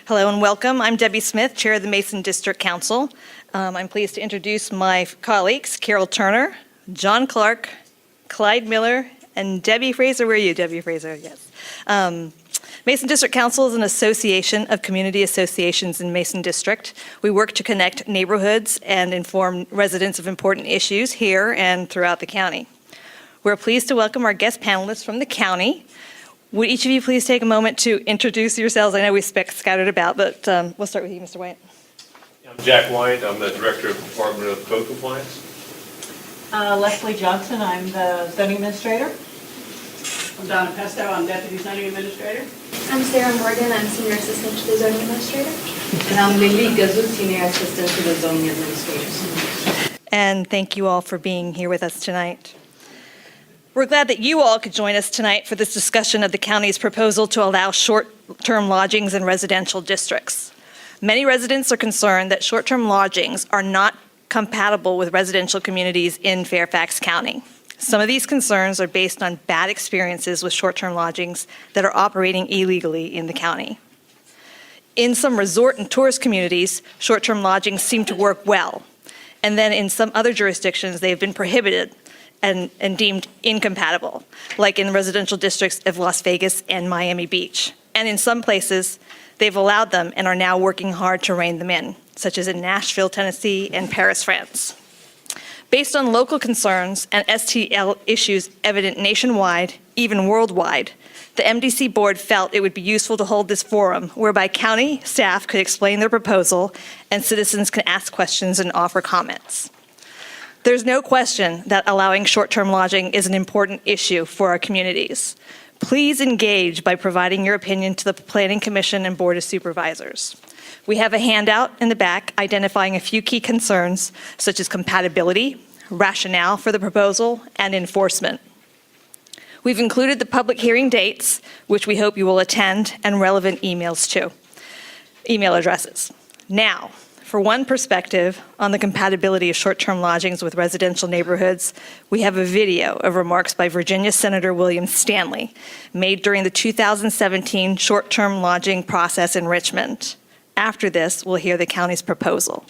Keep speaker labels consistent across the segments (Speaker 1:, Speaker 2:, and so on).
Speaker 1: Hello and welcome. I'm Debbie Smith, Chair of the Mason District Council. I'm pleased to introduce my colleagues, Carol Turner, John Clark, Clyde Miller, and Debbie Fraser. Where are you, Debbie Fraser? Yes. Mason District Council is an association of community associations in Mason District. We work to connect neighborhoods and inform residents of important issues here and throughout the county. We're pleased to welcome our guest panelists from the county. Would each of you please take a moment to introduce yourselves? I know we scattered about, but we'll start with you, Mr. White.
Speaker 2: I'm Jack White. I'm the Director of the Department of Code Compliance.
Speaker 3: Leslie Johnson, I'm the Zoning Administrator.
Speaker 4: I'm Donna Pesto, I'm Deputy Zoning Administrator.
Speaker 5: I'm Sarah Morgan, I'm Senior Assistant to the Zoning Administrator.
Speaker 6: And I'm Lily Gazoo, Senior Assistant to the Zoning Administrator.
Speaker 1: And thank you all for being here with us tonight. We're glad that you all could join us tonight for this discussion of the county's proposal to allow short-term lodgings in residential districts. Many residents are concerned that short-term lodgings are not compatible with residential communities in Fairfax County. Some of these concerns are based on bad experiences with short-term lodgings that are operating illegally in the county. In some resort and tourist communities, short-term lodgings seem to work well, and then in some other jurisdictions, they've been prohibited and deemed incompatible, like in the residential districts of Las Vegas and Miami Beach. And in some places, they've allowed them and are now working hard to rein them in, such as in Nashville, Tennessee, and Paris, France. Based on local concerns and STL issues evident nationwide, even worldwide, the MDC board felt it would be useful to hold this forum whereby county staff could explain their proposal and citizens can ask questions and offer comments. There's no question that allowing short-term lodging is an important issue for our communities. Please engage by providing your opinion to the Planning Commission and Board of Supervisors. We have a handout in the back identifying a few key concerns, such as compatibility, rationale for the proposal, and enforcement. We've included the public hearing dates, which we hope you will attend, and relevant email addresses. Now, for one perspective on the compatibility of short-term lodgings with residential neighborhoods, we have a video of remarks by Virginia Senator William Stanley made during the 2017 short-term lodging process in Richmond. After this, we'll hear the county's proposal.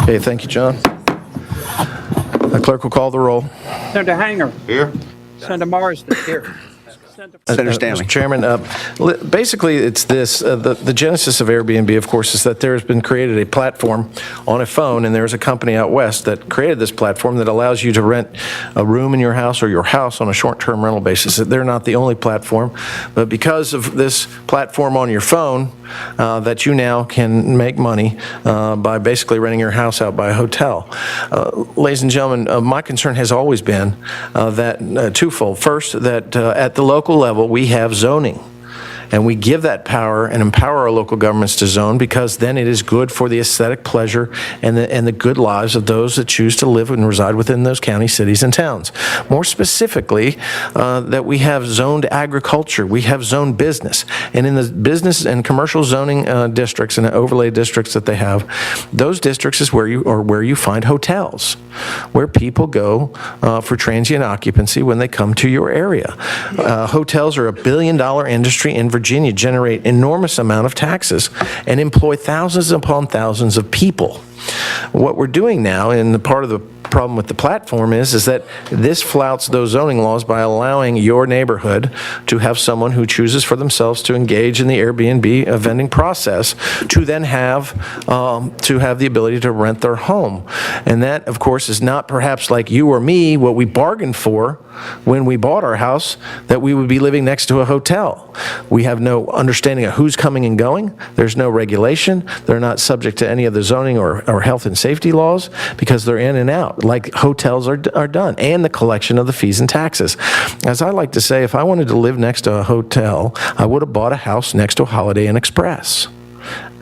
Speaker 7: Okay, thank you, John. The clerk will call the roll.
Speaker 4: Senator Hanger.
Speaker 2: Here.
Speaker 4: Senator Morrison. Here.
Speaker 7: Senator Stanley. Mr. Chairman, basically it's this, the genesis of Airbnb, of course, is that there has been created a platform on a phone, and there's a company out west that created this platform that allows you to rent a room in your house or your house on a short-term rental basis. They're not the only platform, but because of this platform on your phone, that you now can make money by basically renting your house out by a hotel. Ladies and gentlemen, my concern has always been that twofold. First, that at the local level, we have zoning. And we give that power and empower our local governments to zone because then it is good for the aesthetic pleasure and the good lives of those that choose to live and reside within those county, cities, and towns. More specifically, that we have zoned agriculture, we have zoned business. And in the business and commercial zoning districts and overlay districts that they have, those districts is where you find hotels, where people go for transient occupancy when they come to your area. Hotels are $1 billion industry in Virginia, generate enormous amount of taxes and employ thousands upon thousands of people. What we're doing now, and the part of the problem with the platform is that this flouts those zoning laws by allowing your neighborhood to have someone who chooses for themselves to engage in the Airbnb vending process to then have the ability to rent their home. And that, of course, is not perhaps like you or me, what we bargained for when we bought our house, that we would be living next to a hotel. We have no understanding of who's coming and going. There's no regulation. They're not subject to any of the zoning or health and safety laws because they're in and out, like hotels are done, and the collection of the fees and taxes. As I like to say, if I wanted to live next to a hotel, I would have bought a house next to a Holiday Inn Express.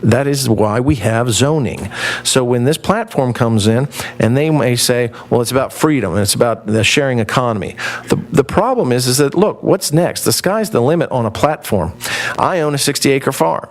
Speaker 7: That is why we have zoning. So when this platform comes in, and they may say, well, it's about freedom, and it's about the sharing economy. The problem is that, look, what's next? The sky's the limit on a platform. I own a 60-acre farm.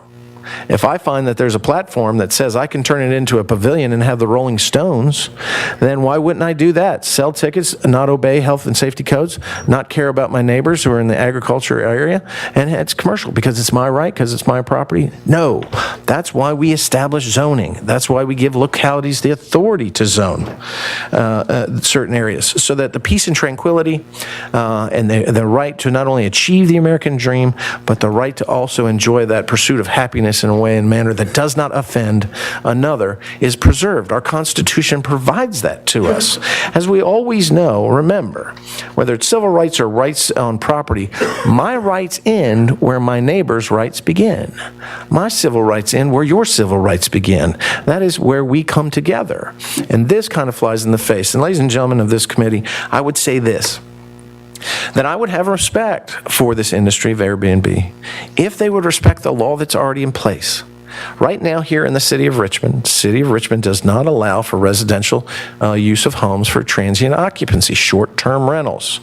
Speaker 7: If I find that there's a platform that says I can turn it into a pavilion and have the Rolling Stones, then why wouldn't I do that? Sell tickets, not obey health and safety codes, not care about my neighbors who are in the agriculture area, and it's commercial because it's my right, because it's my property? No. That's why we establish zoning. That's why we give localities the authority to zone certain areas, so that the peace and tranquility and the right to not only achieve the American dream, but the right to also enjoy that pursuit of happiness in a way and manner that does not offend another is preserved. Our Constitution provides that to us. As we always know, remember, whether it's civil rights or rights on property, my rights end where my neighbor's rights begin. My civil rights end where your civil rights begin. That is where we come together. And this kind of flies in the face. And ladies and gentlemen of this committee, I would say this, that I would have respect for this industry of Airbnb if they would respect the law that's already in place. Right now here in the city of Richmond does not allow for residential use of homes for transient occupancy, short-term rentals.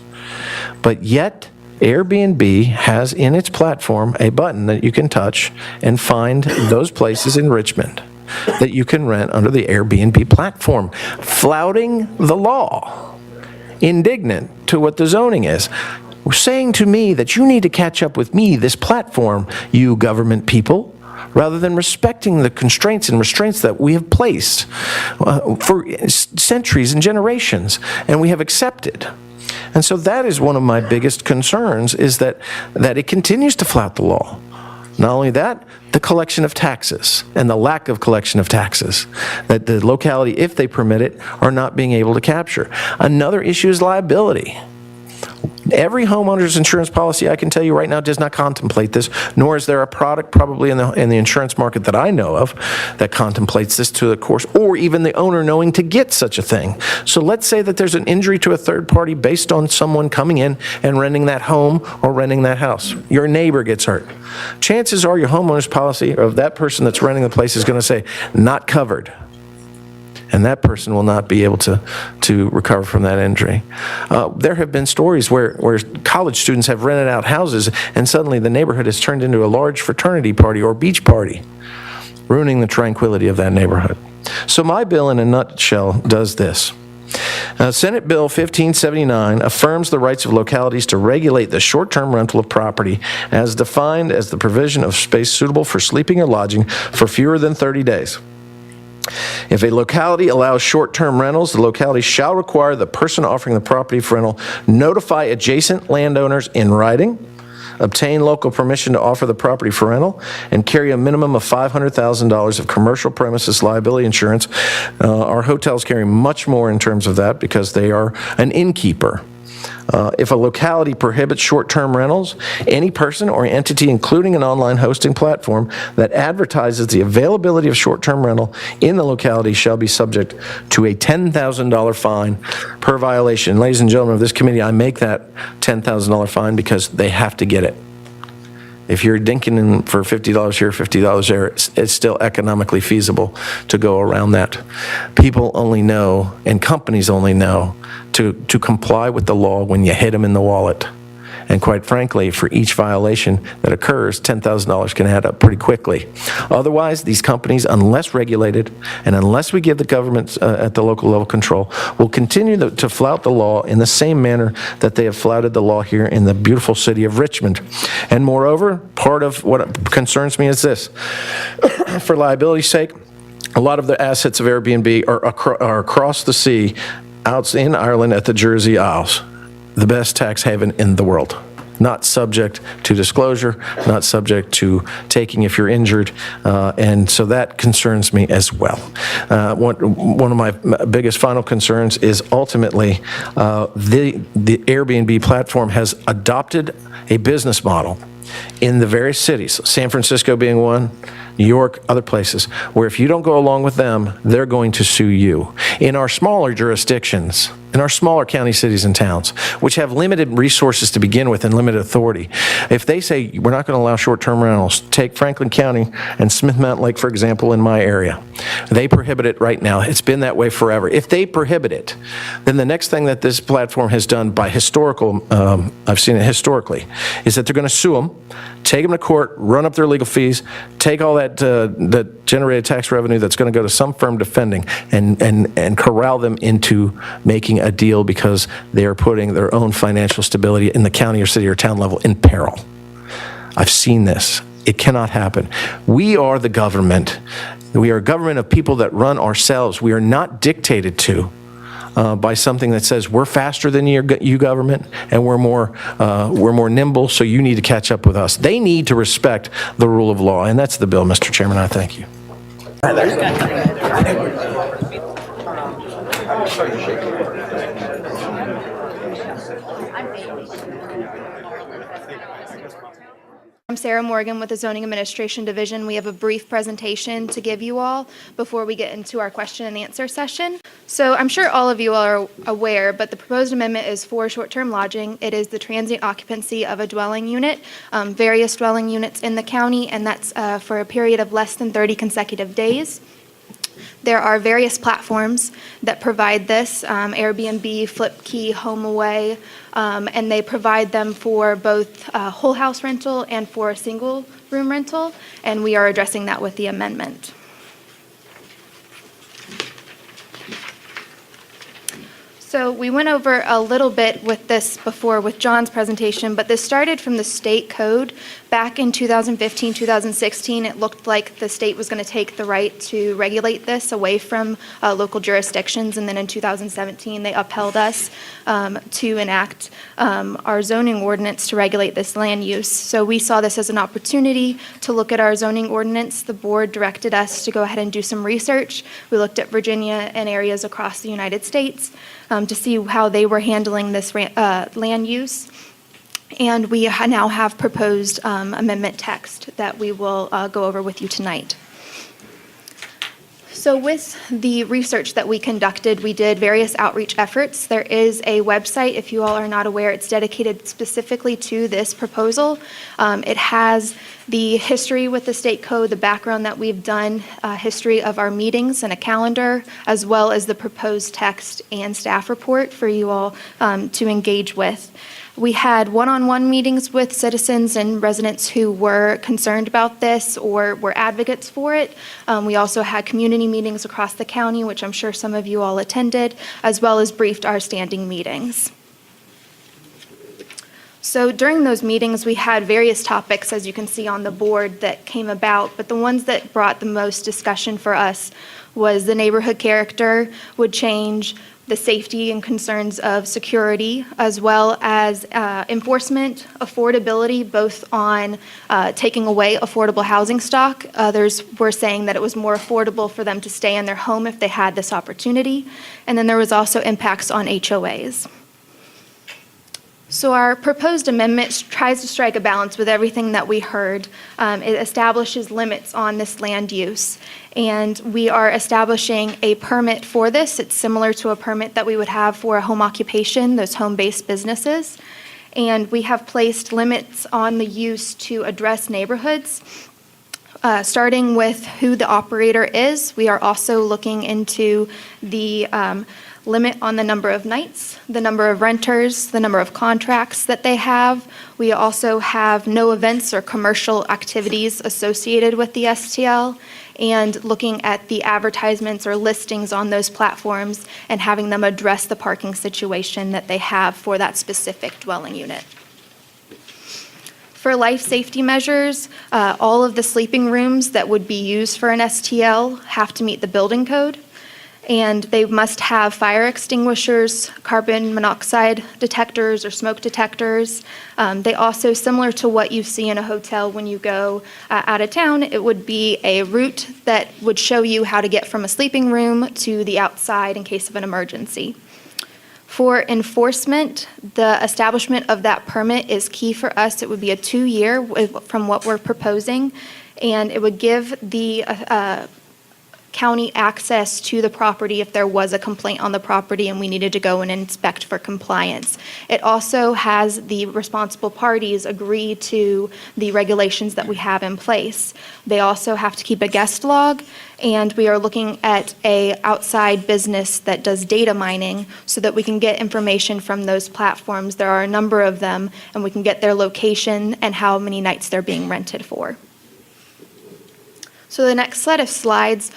Speaker 7: But yet, Airbnb has in its platform a button that you can touch and find those places in Richmond that you can rent under the Airbnb platform, flouting the law. Indignant to what the zoning is, saying to me that you need to catch up with me, this platform, you government people, rather than respecting the constraints and restraints that we have placed for centuries and generations, and we have accepted. And so that is one of my biggest concerns, is that it continues to flout the law. Not only that, the collection of taxes and the lack of collection of taxes that the locality, if they permit it, are not being able to capture. Another issue is liability. Every homeowner's insurance policy, I can tell you right now, does not contemplate this, nor is there a product probably in the insurance market that I know of that contemplates this to the course, or even the owner knowing to get such a thing. So let's say that there's an injury to a third party based on someone coming in and renting that home or renting that house. Your neighbor gets hurt. Chances are your homeowner's policy of that person that's renting the place is going to say, not covered. And that person will not be able to recover from that injury. There have been stories where college students have rented out houses and suddenly the neighborhood has turned into a large fraternity party or beach party, ruining the tranquility of that neighborhood. So my bill in a nutshell does this. Senate Bill 1579 affirms the rights of localities to regulate the short-term rental of property as defined as the provision of space suitable for sleeping or lodging for fewer than 30 days. If a locality allows short-term rentals, the locality shall require the person offering the property for rental notify adjacent landowners in writing, obtain local permission to offer the property for rental, and carry a minimum of $500,000 of commercial premises liability insurance. Our hotels carry much more in terms of that because they are an innkeeper. If a locality prohibits short-term rentals, any person or entity, including an online hosting platform, that advertises the availability of short-term rental in the locality shall be subject to a $10,000 fine per violation. Ladies and gentlemen of this committee, I make that $10,000 fine because they have to get it. If you're dinking in for $50 here, $50 there, it's still economically feasible to go around that. People only know, and companies only know, to comply with the law when you hit them in the wallet. And quite frankly, for each violation that occurs, $10,000 can add up pretty quickly. Otherwise, these companies, unless regulated, and unless we give the government at the local level control, will continue to flout the law in the same manner that they have flouted the law here in the beautiful city of Richmond. And moreover, part of what concerns me is this. For liability's sake, a lot of the assets of Airbnb are across the sea, out in Ireland at the Jersey Isles, the best tax haven in the world. Not subject to disclosure, not subject to taking if you're injured, and so that concerns me as well. One of my biggest final concerns is ultimately the Airbnb platform has adopted a business model in the various cities, San Francisco being one, New York, other places, where if you don't go along with them, they're going to sue you. In our smaller jurisdictions, in our smaller county, cities, and towns, which have limited resources to begin with and limited authority, if they say, we're not going to allow short-term rentals, take Franklin County and Smith Mountain Lake, for example, in my area. They prohibit it right now. It's been that way forever. If they prohibit it, then the next thing that this platform has done by historical, I've seen it historically, is that they're going to sue them, take them to court, run up their legal fees, take all that generated tax revenue that's going to go to some firm defending, and corral them into making a deal because they are putting their own financial stability in the county or city or town level in peril. I've seen this. It cannot happen. We are the government. We are a government of people that run ourselves. We are not dictated to by something that says we're faster than you government, and we're more nimble, so you need to catch up with us. They need to respect the rule of law, and that's the bill, Mr. Chairman. I thank you.
Speaker 5: I'm Sarah Morgan with the Zoning Administration Division. We have a brief presentation to give you all before we get into our question and answer session. So I'm sure all of you are aware, but the proposed amendment is for short-term lodging. It is the transient occupancy of a dwelling unit, various dwelling units in the county, and that's for a period of less than 30 consecutive days. There are various platforms that provide this, Airbnb, Flipkey, HomeAway, and they provide them for both whole house rental and for a single room rental, and we are addressing that with the amendment. So we went over a little bit with this before with John's presentation, but this started from the state code. Back in 2015, 2016, it looked like the state was going to take the right to regulate this away from local jurisdictions, and then in 2017, they upheld us to enact our zoning ordinance to regulate this land use. So we saw this as an opportunity to look at our zoning ordinance. The board directed us to go ahead and do some research. We looked at Virginia and areas across the United States to see how they were handling this land use. And we now have proposed amendment text that we will go over with you tonight. So with the research that we conducted, we did various outreach efforts. There is a website, if you all are not aware, it's dedicated specifically to this proposal. It has the history with the state code, the background that we've done, history of our meetings and a calendar, as well as the proposed text and staff report for you all to engage with. We had one-on-one meetings with citizens and residents who were concerned about this or were advocates for it. We also had community meetings across the county, which I'm sure some of you all attended, as well as briefed our standing meetings. So during those meetings, we had various topics, as you can see on the board, that came about, but the ones that brought the most discussion for us was the neighborhood character would change, the safety and concerns of security, as well as enforcement, affordability, both on taking away affordable housing stock. Others were saying that it was more affordable for them to stay in their home if they had this opportunity. And then there was also impacts on HOAs. So our proposed amendment tries to strike a balance with everything that we heard. It establishes limits on this land use. And we are establishing a permit for this. It's similar to a permit that we would have for a home occupation, those home-based businesses. And we have placed limits on the use to address neighborhoods. Starting with who the operator is, we are also looking into the limit on the number of nights, the number of renters, the number of contracts that they have. We also have no events or commercial activities associated with the STL, and looking at the advertisements or listings on those platforms and having them address the parking situation that they have for that specific dwelling unit. For life safety measures, all of the sleeping rooms that would be used for an STL have to meet the building code. And they must have fire extinguishers, carbon monoxide detectors, or smoke detectors. They also, similar to what you see in a hotel when you go out of town, it would be a route that would show you how to get from a sleeping room to the outside in case of an emergency. For enforcement, the establishment of that permit is key for us. It would be a 2-year from what we're proposing. and it would give the county access to the property if there was a complaint on the property and we needed to go and inspect for compliance. It also has the responsible parties agree to the regulations that we have in place. They also have to keep a guest log, and we are looking at a outside business that does data mining so that we can get information from those platforms. There are a number of them, and we can get their location and how many nights they're being rented for. So the next set of slides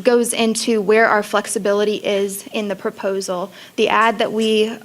Speaker 5: goes into where our flexibility is in the proposal. The ad that we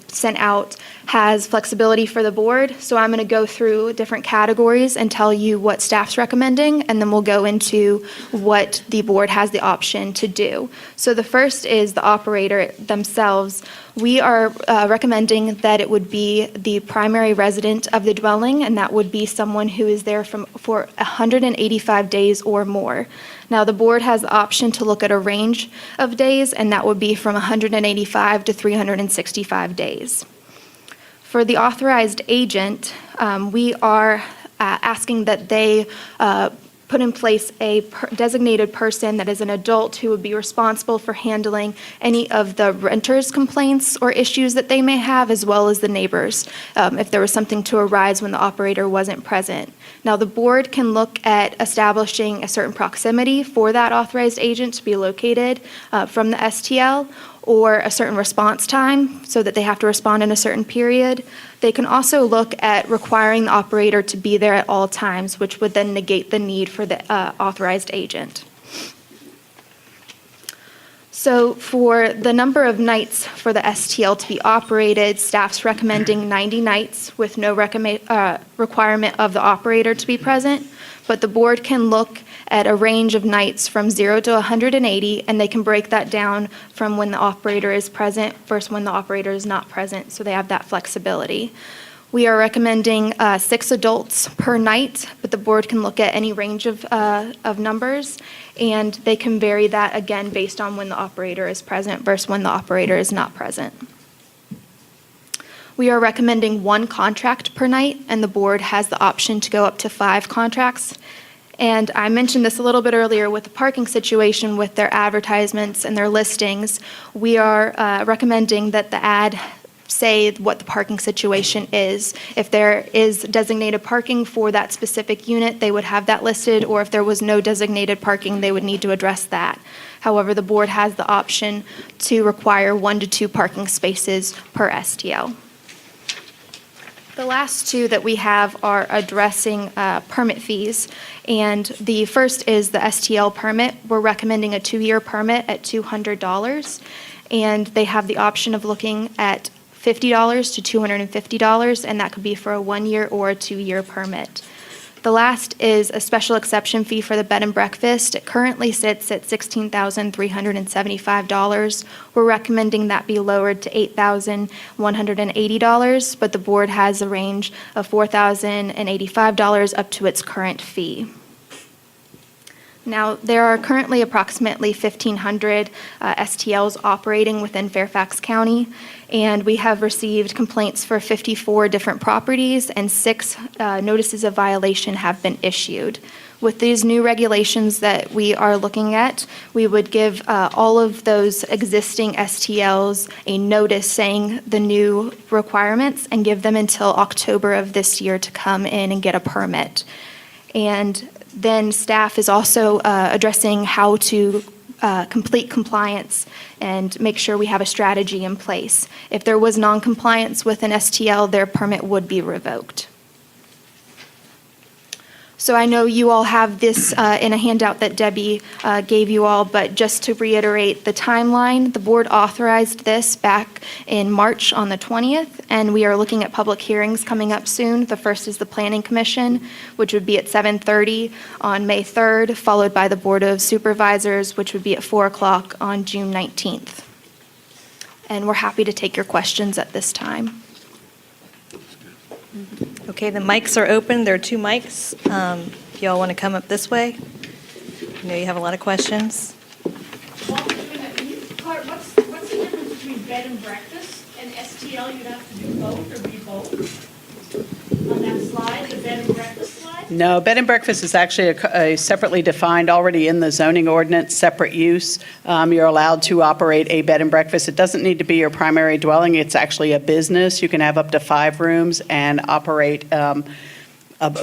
Speaker 5: sent out has flexibility for the board, so I'm going to go through different categories and tell you what staff's recommending, and then we'll go into what the board has the option to do. So the first is the operator themselves. We are recommending that it would be the primary resident of the dwelling, and that would be someone who is there for 185 days or more. Now, the board has the option to look at a range of days, and that would be from 185 to 365 days. For the authorized agent, we are asking that they put in place a designated person that is an adult who would be responsible for handling any of the renters' complaints or issues that they may have, as well as the neighbors, if there was something to arise when the operator wasn't present. Now, the board can look at establishing a certain proximity for that authorized agent to be located from the STL, or a certain response time so that they have to respond in a certain period. They can also look at requiring the operator to be there at all times, which would then negate the need for the authorized agent. So for the number of nights for the STL to be operated, staff's recommending 90 nights with no requirement of the operator to be present, but the board can look at a range of nights from 0 to 180, and they can break that down from when the operator is present versus when the operator is not present, so they have that flexibility. We are recommending 6 adults per night, but the board can look at any range of numbers, and they can vary that again based on when the operator is present versus when the operator is not present. We are recommending 1 contract per night, and the board has the option to go up to 5 contracts. And I mentioned this a little bit earlier with the parking situation with their advertisements and their listings. We are recommending that the ad say what the parking situation is. If there is designated parking for that specific unit, they would have that listed, or if there was no designated parking, they would need to address that. However, the board has the option to require 1 to 2 parking spaces per STL. The last 2 that we have are addressing permit fees, and the first is the STL permit. We're recommending a 2-year permit at $200, and they have the option of looking at $50 to $250, and that could be for a 1-year or a 2-year permit. The last is a special exception fee for the bed and breakfast. It currently sits at $16,375. We're recommending that be lowered to $8,180, but the board has a range of $4,085 up to its current fee. Now, there are currently approximately 1,500 STLs operating within Fairfax County, and we have received complaints for 54 different properties, and 6 notices of violation have been issued. With these new regulations that we are looking at, we would give all of those existing STLs a notice saying the new requirements and give them until October of this year to come in and get a permit. And then staff is also addressing how to complete compliance and make sure we have a strategy in place. If there was non-compliance with an STL, their permit would be revoked. So I know you all have this in a handout that Debbie gave you all, but just to reiterate the timeline, the board authorized this back in March on the 20th, and we are looking at public hearings coming up soon. The first is the Planning Commission, which would be at 7:30 on May 3rd, followed by the Board of Supervisors, which would be at 4 o'clock on June 19th. And we're happy to take your questions at this time.
Speaker 1: Okay, the mics are open. There are 2 mics. If y'all want to come up this way. I know you have a lot of questions.
Speaker 4: Well, what's the difference between bed and breakfast and STL? You'd have to do both or be both? On that slide, the bed and breakfast slide? No, bed and breakfast is actually a separately defined, already in the zoning ordinance, separate use. You're allowed to operate a bed and breakfast. It doesn't need to be your primary dwelling. It's actually a business. You can have up to 5 rooms and operate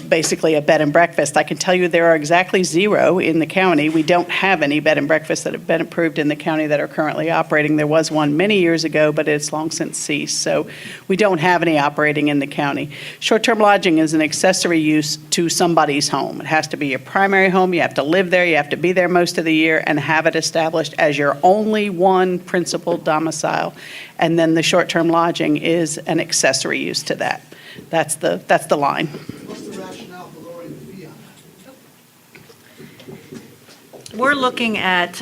Speaker 4: basically a bed and breakfast. I can tell you there are exactly 0 in the county. We don't have any bed and breakfasts that have been approved in the county that are currently operating. There was one many years ago, but it's long since ceased. So we don't have any operating in the county. Short-term lodging is an accessory use to somebody's home. It has to be your primary home. You have to live there. You have to be there most of the year and have it established as your only one principal domicile. And then the short-term lodging is an accessory use to that. That's the line.
Speaker 8: What's the rationale for lowering the fee on that?
Speaker 3: We're looking at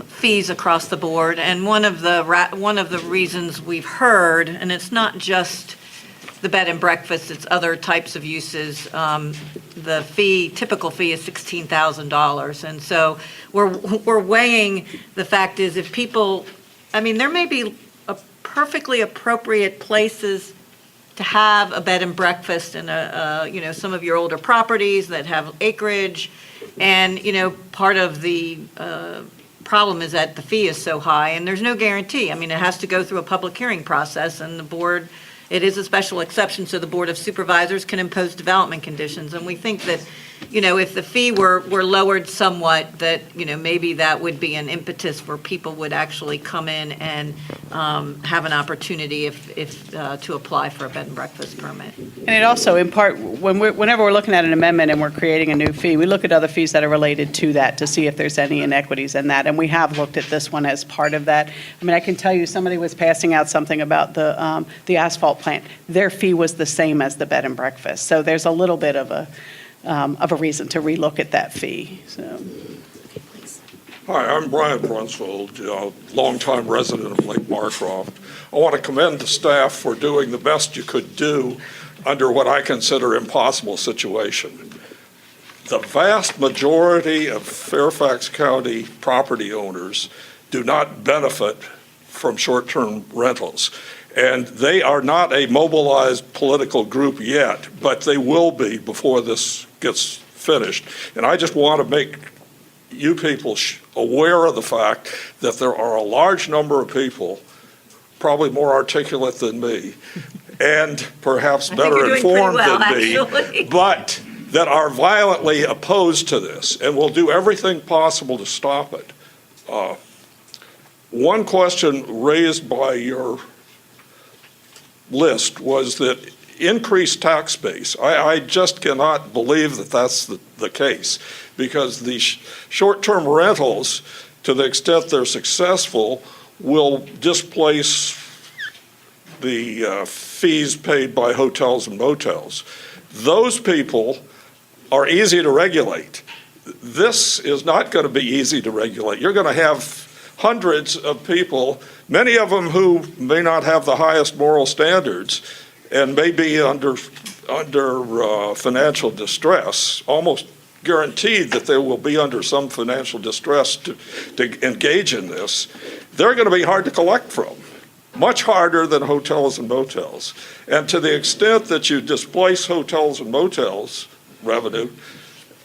Speaker 3: fees across the board, and one of the reasons we've heard, and it's not just the bed and breakfast, it's other types of uses. The typical fee is $16,000, and so we're weighing the fact is if people, I mean, there may be perfectly appropriate places to have a bed and breakfast in some of your older properties that have acreage. And, part of the problem is that the fee is so high and there's no guarantee. I mean, it has to go through a public hearing process and the board, it is a special exception, so the Board of Supervisors can impose development conditions. And we think that, if the fee were lowered somewhat, that, maybe that would be an impetus where people would actually come in and have an opportunity to apply for a bed and breakfast permit.
Speaker 4: And it also, in part, whenever we're looking at an amendment and we're creating a new fee, we look at other fees that are related to that to see if there's any inequities in that. And we have looked at this one as part of that. I mean, I can tell you, somebody was passing out something about the asphalt plant. Their fee was the same as the bed and breakfast. So there's a little bit of a reason to relook at that fee. So.
Speaker 9: Hi, I'm Brian Brunsfield, longtime resident of Lake Barcroft. I want to commend the staff for doing the best you could do under what I consider impossible situation. The vast majority of Fairfax County property owners do not benefit from short-term rentals. And they are not a mobilized political group yet, but they will be before this gets finished. And I just want to make you people aware of the fact that there are a large number of people, probably more articulate than me, and perhaps better informed than me, but that are violently opposed to this and will do everything possible to stop it. One question raised by your list was that increased tax base. I just cannot believe that that's the case, because the short-term rentals, to the extent they're successful, will displace the fees paid by hotels and motels. Those people are easy to regulate. This is not going to be easy to regulate. You're going to have hundreds of people, many of them who may not have the highest moral standards and may be under financial distress, almost guaranteed that they will be under some financial distress to engage in this. They're going to be hard to collect from, much harder than hotels and motels. And to the extent that you displace hotels and motels revenue,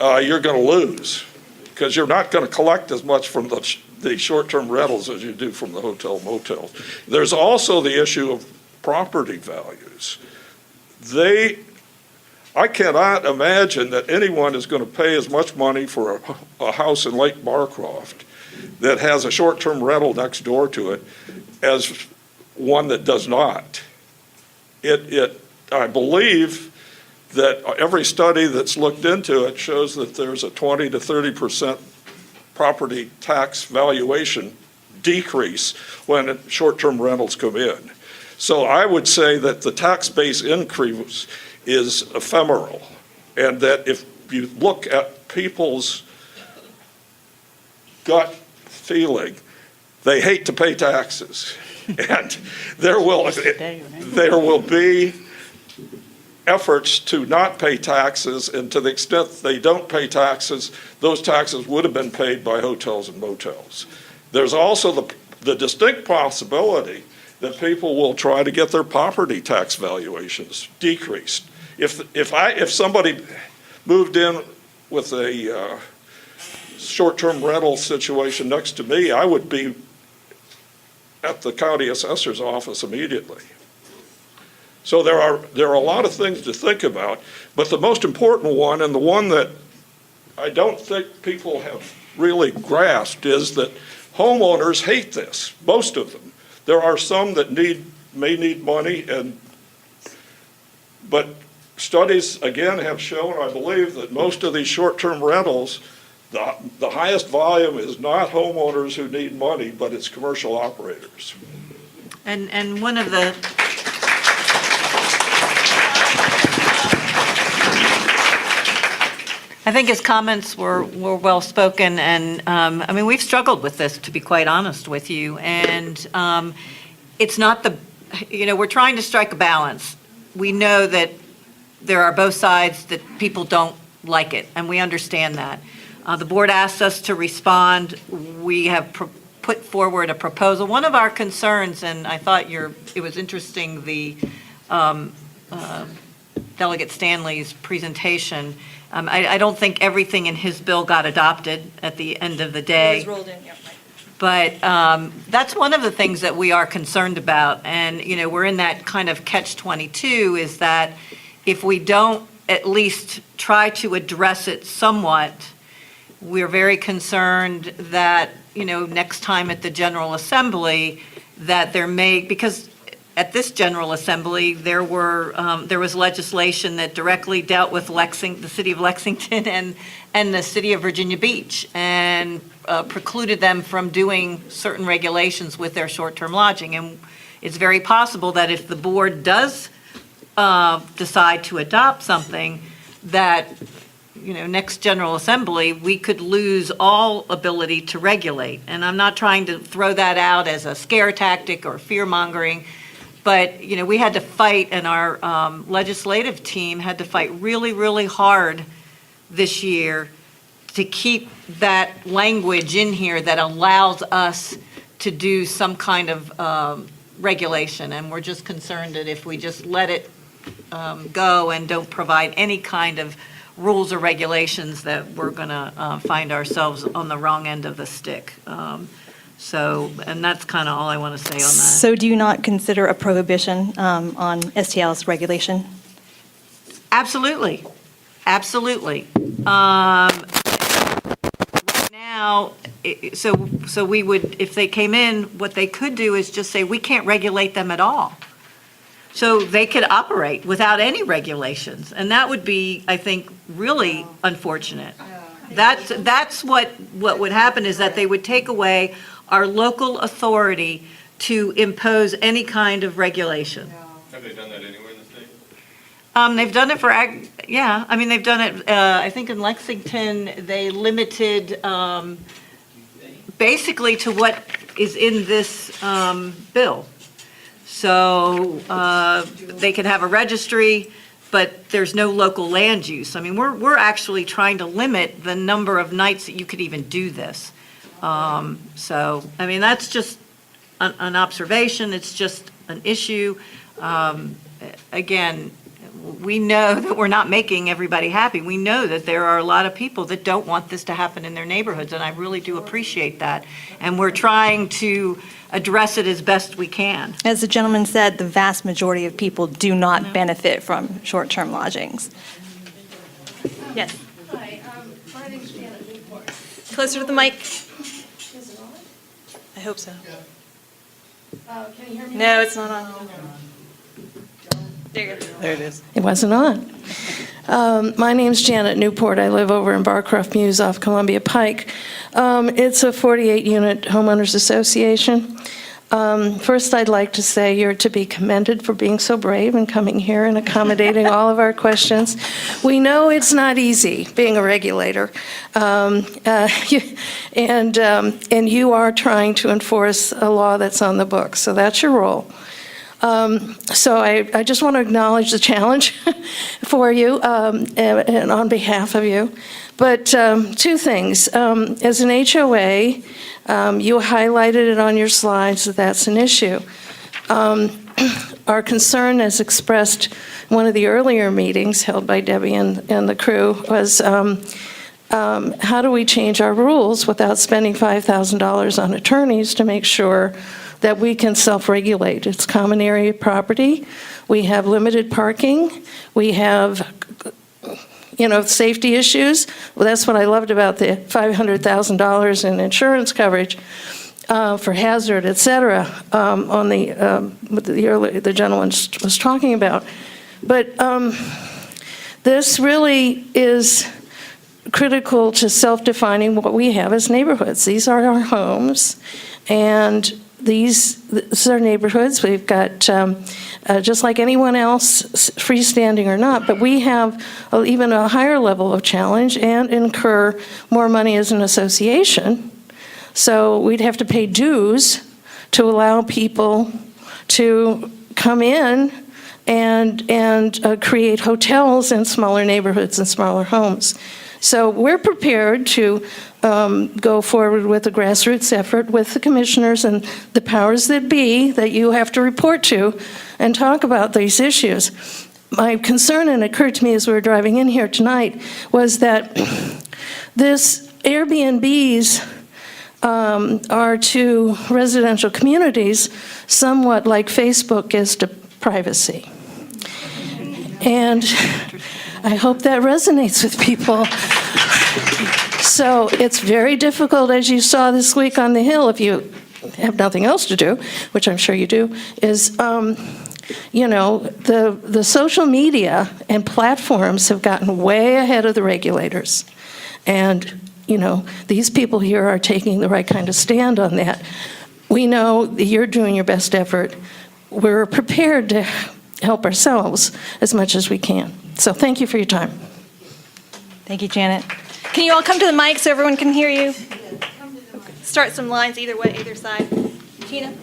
Speaker 9: you're going to lose, because you're not going to collect as much from the short-term rentals as you do from the hotel motels. There's also the issue of property values. I cannot imagine that anyone is going to pay as much money for a house in Lake Barcroft that has a short-term rental next door to it as one that does not. I believe that every study that's looked into it shows that there's a 20 to 30% property tax valuation decrease when short-term rentals come in. So I would say that the tax base increase is ephemeral, and that if you look at people's gut feeling, they hate to pay taxes. And there will be efforts to not pay taxes, and to the extent they don't pay taxes, those taxes would have been paid by hotels and motels. There's also the distinct possibility that people will try to get their property tax valuations decreased. If somebody moved in with a short-term rental situation next to me, I would be at the county assessor's office immediately. So there are a lot of things to think about, but the most important one, and the one that I don't think people have really grasped, is that homeowners hate this, most of them. There are some that may need money, but studies, again, have shown, I believe, that most of these short-term rentals, the highest volume is not homeowners who need money, but it's commercial operators.
Speaker 3: And one of the, I think his comments were well spoken, and I mean, we've struggled with this, to be quite honest with you, and it's not we're trying to strike a balance. We know that there are both sides, that people don't like it, and we understand that. The board asked us to respond. We have put forward a proposal. One of our concerns, and I thought it was interesting, the Delegate Stanley's presentation. I don't think everything in his bill got adopted at the end of the day.
Speaker 1: It was rolled in, yeah.
Speaker 3: But that's one of the things that we are concerned about. And, we're in that kind of catch-22, is that if we don't at least try to address it somewhat, we're very concerned that, next time at the General Assembly, that because at this General Assembly, there was legislation that directly dealt with the city of Lexington and the city of Virginia Beach, and precluded them from doing certain regulations with their short-term lodging. And it's very possible that if the board does decide to adopt something, that, next General Assembly, we could lose all ability to regulate. And I'm not trying to throw that out as a scare tactic or fear-mongering, but, we had to fight, and our legislative team had to fight really, really hard this year to keep that language in here that allows us to do some kind of regulation. And we're just concerned that if we just let it go and don't provide any kind of rules or regulations, that we're going to find ourselves on the wrong end of the stick. And that's kind of all I want to say on that.
Speaker 1: So do you not consider a prohibition on STL's regulation?
Speaker 3: Absolutely. Absolutely. Right now, so we would, if they came in, what they could do is just say, we can't regulate them at all. So they could operate without any regulations, and that would be, I think, really unfortunate. That's what would happen, is that they would take away our local authority to impose any kind of regulation.
Speaker 2: Have they done that anywhere in the state?
Speaker 3: They've done it for yeah, I mean, they've done it, I think in Lexington, they limited basically to what is in this bill. So they could have a registry, but there's no local land use. I mean, we're actually trying to limit the number of nights that you could even do this. So, I mean, that's just an observation. It's just an issue. Again, we know that we're not making everybody happy. We know that there are a lot of people that don't want this to happen in their neighborhoods, and I really do appreciate that. And we're trying to address it as best we can.
Speaker 1: As the gentleman said, the vast majority of people do not benefit from short-term lodgings. Yes.
Speaker 10: Hi, my name's Janet Newport.
Speaker 1: Closer to the mic.
Speaker 10: Is it on?
Speaker 1: I hope so.
Speaker 10: Can you hear me?
Speaker 1: No, it's not on. There you go.
Speaker 4: There it is.
Speaker 10: It wasn't on. My name's Janet Newport. I live over in Barcroft Mews off Columbia Pike. It's a 48-unit homeowners association. First, I'd like to say you're to be commended for being so brave and coming here and accommodating all of our questions. We know it's not easy being a regulator, and you are trying to enforce a law that's on the books, so that's your role. So I just want to acknowledge the challenge for you and on behalf of you. But two things. As an HOA, you highlighted it on your slides that that's an issue. our concern, as expressed in one of the earlier meetings held by Debbie and the crew, was how do we change our rules without spending $5,000 on attorneys to make sure that we can self-regulate? It's common area property. We have limited parking. We have, safety issues. Well, that's what I loved about the $500,000 in insurance coverage for hazard, et cetera, on what the gentleman was talking about. But this really is critical to self-defining what we have as neighborhoods. These are our homes, and these are our neighborhoods. We've got, just like anyone else, freestanding or not, but we have even a higher level of challenge and incur more money as an association. So we'd have to pay dues to allow people to come in and create hotels in smaller neighborhoods and smaller homes. So we're prepared to go forward with a grassroots effort with the commissioners and the powers that be that you have to report to and talk about these issues. My concern, and it occurred to me as we were driving in here tonight, was that this Airbnbs are to residential communities somewhat like Facebook is to privacy. And I hope that resonates with people. So it's very difficult, as you saw this week on the Hill, if you have nothing else to do, which I'm sure you do, is, the social media and platforms have gotten way ahead of the regulators. And, these people here are taking the right kind of stand on that. We know that you're doing your best effort. We're prepared to help ourselves as much as we can. So thank you for your time.
Speaker 1: Thank you, Janet. Can you all come to the mic so everyone can hear you? Start some lines either way, either side. Tina?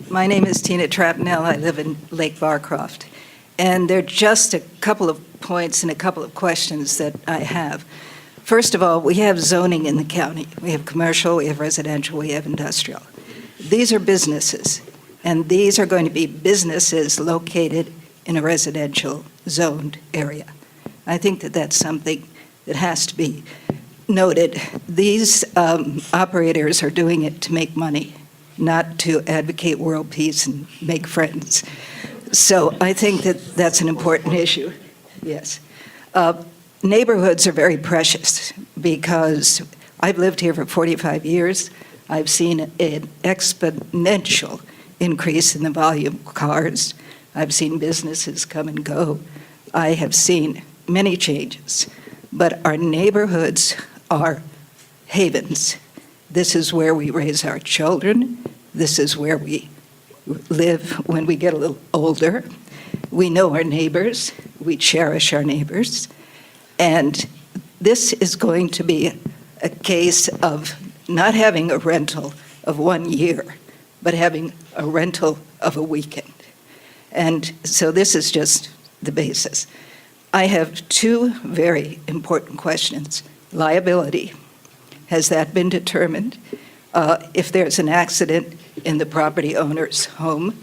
Speaker 11: My name is Tina Trapnell. I live in Lake Barcroft. And there are just a couple of points and a couple of questions that I have. First of all, we have zoning in the county. We have commercial, we have residential, we have industrial. These are businesses, and these are going to be businesses located in a residential zoned area. I think that that's something that has to be noted. These operators are doing it to make money, not to advocate world peace and make friends. So I think that that's an important issue, yes. Neighborhoods are very precious because I've lived here for 45 years. I've seen an exponential increase in the volume of cars. I've seen businesses come and go. I have seen many changes, but our neighborhoods are havens. This is where we raise our children. This is where we live when we get a little older. We know our neighbors. We cherish our neighbors. And this is going to be a case of not having a rental of 1 year, but having a rental of a weekend. And so this is just the basis. I have two very important questions. Liability, has that been determined? If there's an accident in the property owner's home,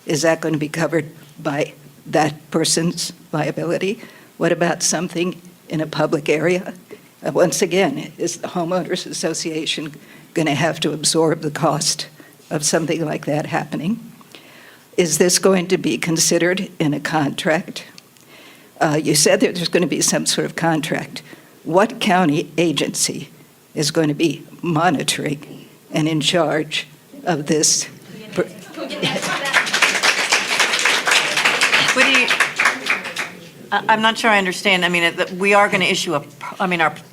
Speaker 11: is that going to be covered by that person's liability? What about something in a public area? Once again, is the homeowners association going to have to absorb the cost of something like that happening? Is this going to be considered in a contract? You said that there's going to be some sort of contract. What county agency is going to be monitoring and in charge of this?
Speaker 3: I'm not sure I understand. I mean, we are going to issue our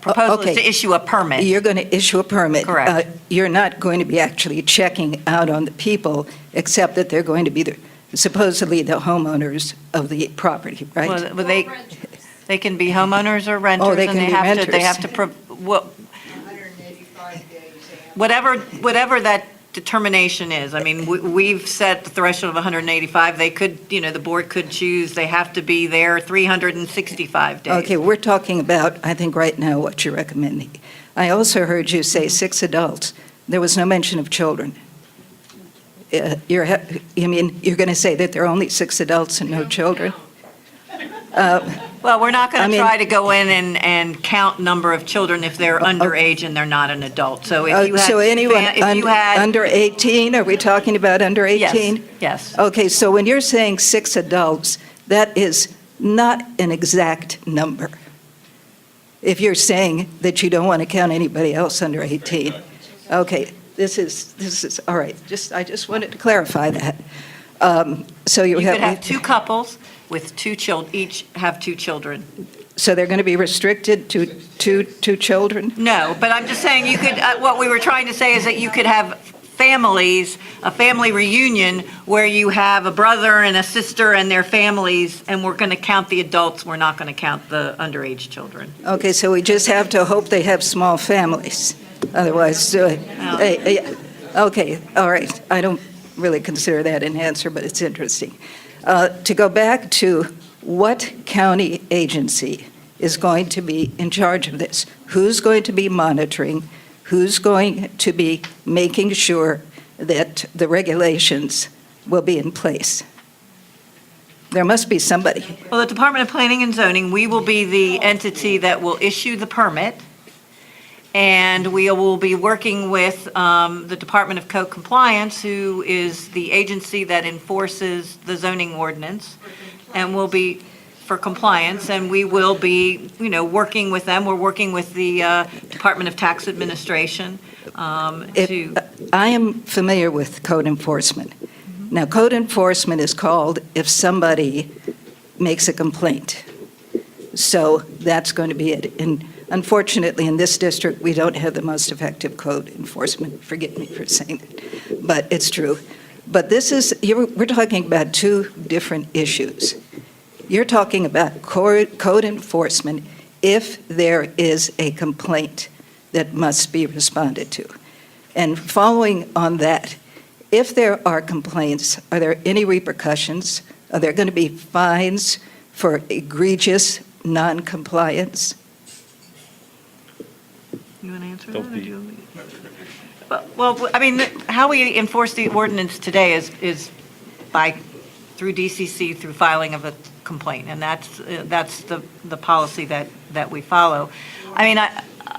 Speaker 3: proposal is to issue a permit.
Speaker 11: You're going to issue a permit.
Speaker 3: Correct.
Speaker 11: You're not going to be actually checking out on the people, except that they're going to be supposedly the homeowners of the property, right?
Speaker 3: Well, they can be homeowners or renters.
Speaker 11: Oh, they can be renters.
Speaker 3: They have to, whatever that determination is. I mean, we've set the threshold of 185. They could, the board could choose, they have to be there 365 days.
Speaker 11: Okay, we're talking about, I think right now, what you're recommending. I also heard you say 6 adults. There was no mention of children. You're going to say that there are only 6 adults and no children?
Speaker 3: Well, we're not going
Speaker 11: I
Speaker 3: to
Speaker 11: mean-
Speaker 3: try to go in and count number of children if they're underage and they're not an adult. So if you had...
Speaker 11: So anyone
Speaker 3: if you had-
Speaker 11: under 18, are we talking about under 18?
Speaker 3: Yes, yes.
Speaker 11: Okay, so when you're saying 6 adults, that is not an exact number. If you're saying that you don't want to count anybody else under 18. Okay, this is, all right, I just wanted to clarify that. So
Speaker 3: You could have 2 couples with 2 children, each have 2 children.
Speaker 11: So they're going to be restricted to two children?
Speaker 3: No, but I'm just saying you could, what we were trying to say is that you could have families, a family reunion where you have a brother and a sister and their families, and we're going to count the adults, we're not going to count the underage children.
Speaker 11: Okay, so we just have to hope they have small families. Otherwise, okay, all right. I don't really consider that an answer, but it's interesting. To go back to what county agency is going to be in charge of this? Who's going to be monitoring? Who's going to be making sure that the regulations will be in place? There must be somebody.
Speaker 3: Well, the Department of Planning and Zoning, we will be the entity that will issue the permit, and we will be working with the Department of Code Compliance, who is the agency that enforces the zoning ordinance, and will be for compliance, and we will be, working with them. We're working with the Department of Tax Administration to...
Speaker 11: I am familiar with code enforcement. Now, code enforcement is called if somebody makes a complaint. So that's going to be it. And unfortunately, in this district, we don't have the most effective code enforcement. Forgive me for saying that, but it's true. But we're talking about 2 different issues. You're talking about code enforcement if there is a complaint that must be responded to. And following on that, if there are complaints, are there any repercussions? Are there going to be fines for egregious non-compliance?
Speaker 3: You want to answer that? Or do you want me to- Well, I mean, how we enforce the ordinance today is through DCC, through filing of a complaint, and that's the policy that we follow. I mean,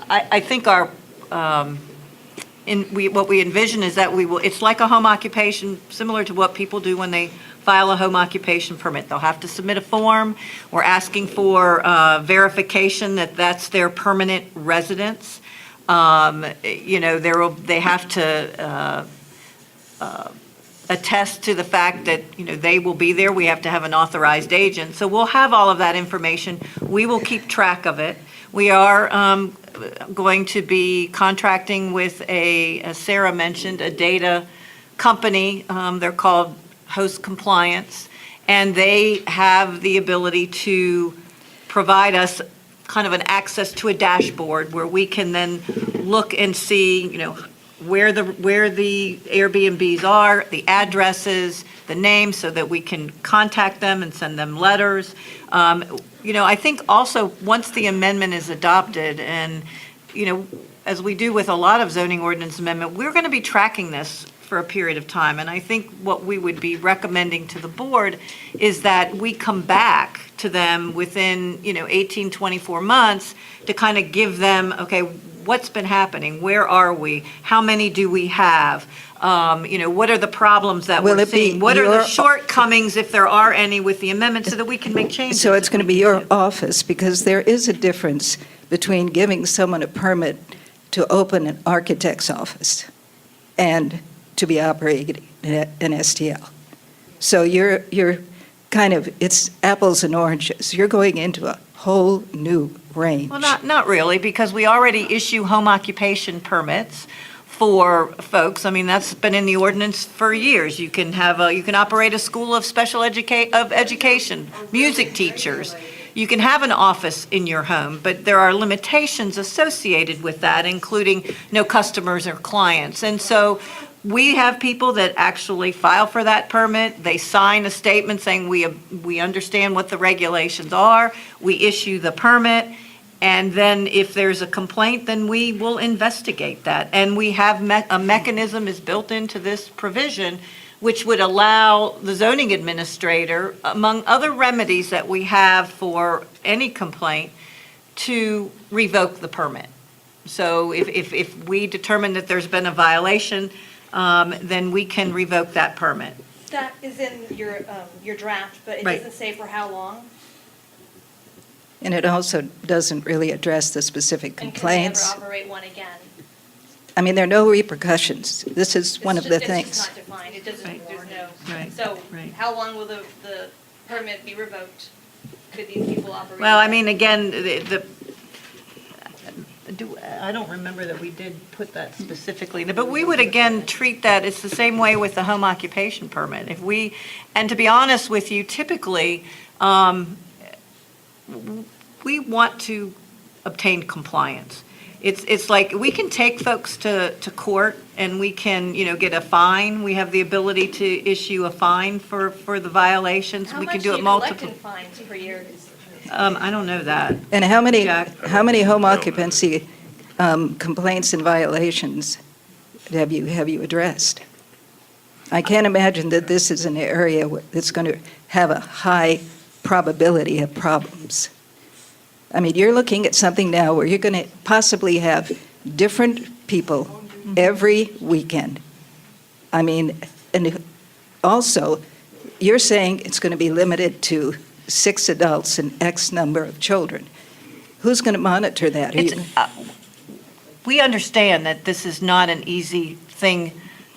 Speaker 3: I think what we envision is that it's like a home occupation, similar to what people do when they file a home occupation permit. They'll have to submit a form. We're asking for verification that that's their permanent residence. They have to attest to the fact that, they will be there. We have to have an authorized agent. So we'll have all of that information. We will keep track of it. We are going to be contracting with as Sarah mentioned, a data company. They're called Host Compliance, and they have the ability to provide us kind of an access to a dashboard where we can then look and see, where the Airbnbs are, the addresses, the names, so that we can contact them and send them letters. I think also, once the amendment is adopted, and, as we do with a lot of zoning ordinance amendment, we're going to be tracking this for a period of time. And I think what we would be recommending to the board is that we come back to them within, 18, 24 months to kind of give them, okay, what's been happening? Where are we? How many do we have? What are the problems that we're seeing? What are the shortcomings, if there are any, with the amendment, so that we can make changes?
Speaker 11: So it's going to be your office, because there is a difference between giving someone a permit to open an architect's office and to be operating an STL. So you're kind of, it's apples and oranges. You're going into a whole new range.
Speaker 3: Well, not really, because we already issue home occupation permits for folks. I mean, that's been in the ordinance for years. You can operate a school of special education, music teachers. You can have an office in your home, but there are limitations associated with that, including no customers or clients. And so we have people that actually file for that permit. They sign a statement saying we understand what the regulations are. We issue the permit, And then if there's a complaint, then we will investigate that. And we have a mechanism is built into this provision, which would allow the zoning administrator, among other remedies that we have for any complaint, to revoke the permit. So if we determine that there's been a violation, then we can revoke that permit.
Speaker 1: That is in your draft, but it
Speaker 3: Right.
Speaker 1: doesn't say for how long.
Speaker 11: And it also doesn't really address the specific
Speaker 1: And can they ever
Speaker 11: complaints.
Speaker 1: operate one again?
Speaker 11: I mean, there are no repercussions. This is one of the
Speaker 1: It's
Speaker 11: things.
Speaker 1: just not defined. It doesn't,
Speaker 3: Right.
Speaker 1: there's no.
Speaker 3: Right.
Speaker 1: So
Speaker 3: Right.
Speaker 1: how long will the permit be revoked? Could these people operate?
Speaker 3: Well, I
Speaker 1: again?
Speaker 3: mean, again, I don't remember that we did put that specifically, but we would again treat that, it's the same way with the home occupation permit. And to be honest with you, typically, we want to obtain compliance. It's like, we can take folks to court and we can, get a fine. We have the ability to issue a fine for the violations. We can do it multiple.
Speaker 1: How much do you collect in fines per year?
Speaker 3: I don't know that.
Speaker 11: And how many
Speaker 3: Jack.
Speaker 11: home occupancy complaints and violations have you addressed? I can't imagine that this is an area that's going to have a high probability of problems. I mean, you're looking at something now where you're going to possibly have different people every weekend. I mean, and also, you're saying it's going to be limited to 6 adults and X number of children. Who's going to monitor that?
Speaker 3: We understand that this is not an easy thing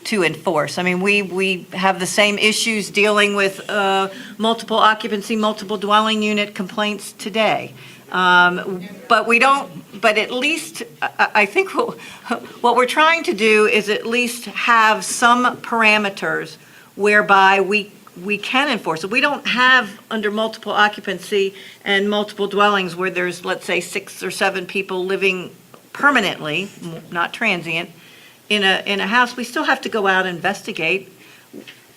Speaker 3: to enforce. I mean, we have the same issues dealing with multiple occupancy, multiple dwelling unit complaints today. But we don't, but at least, I think what we're trying to do is at least have some parameters whereby we can enforce it. We don't have under multiple occupancy and multiple dwellings where there's, let's say, 6 or 7 people living permanently, not transient, in a house. We still have to go out and investigate.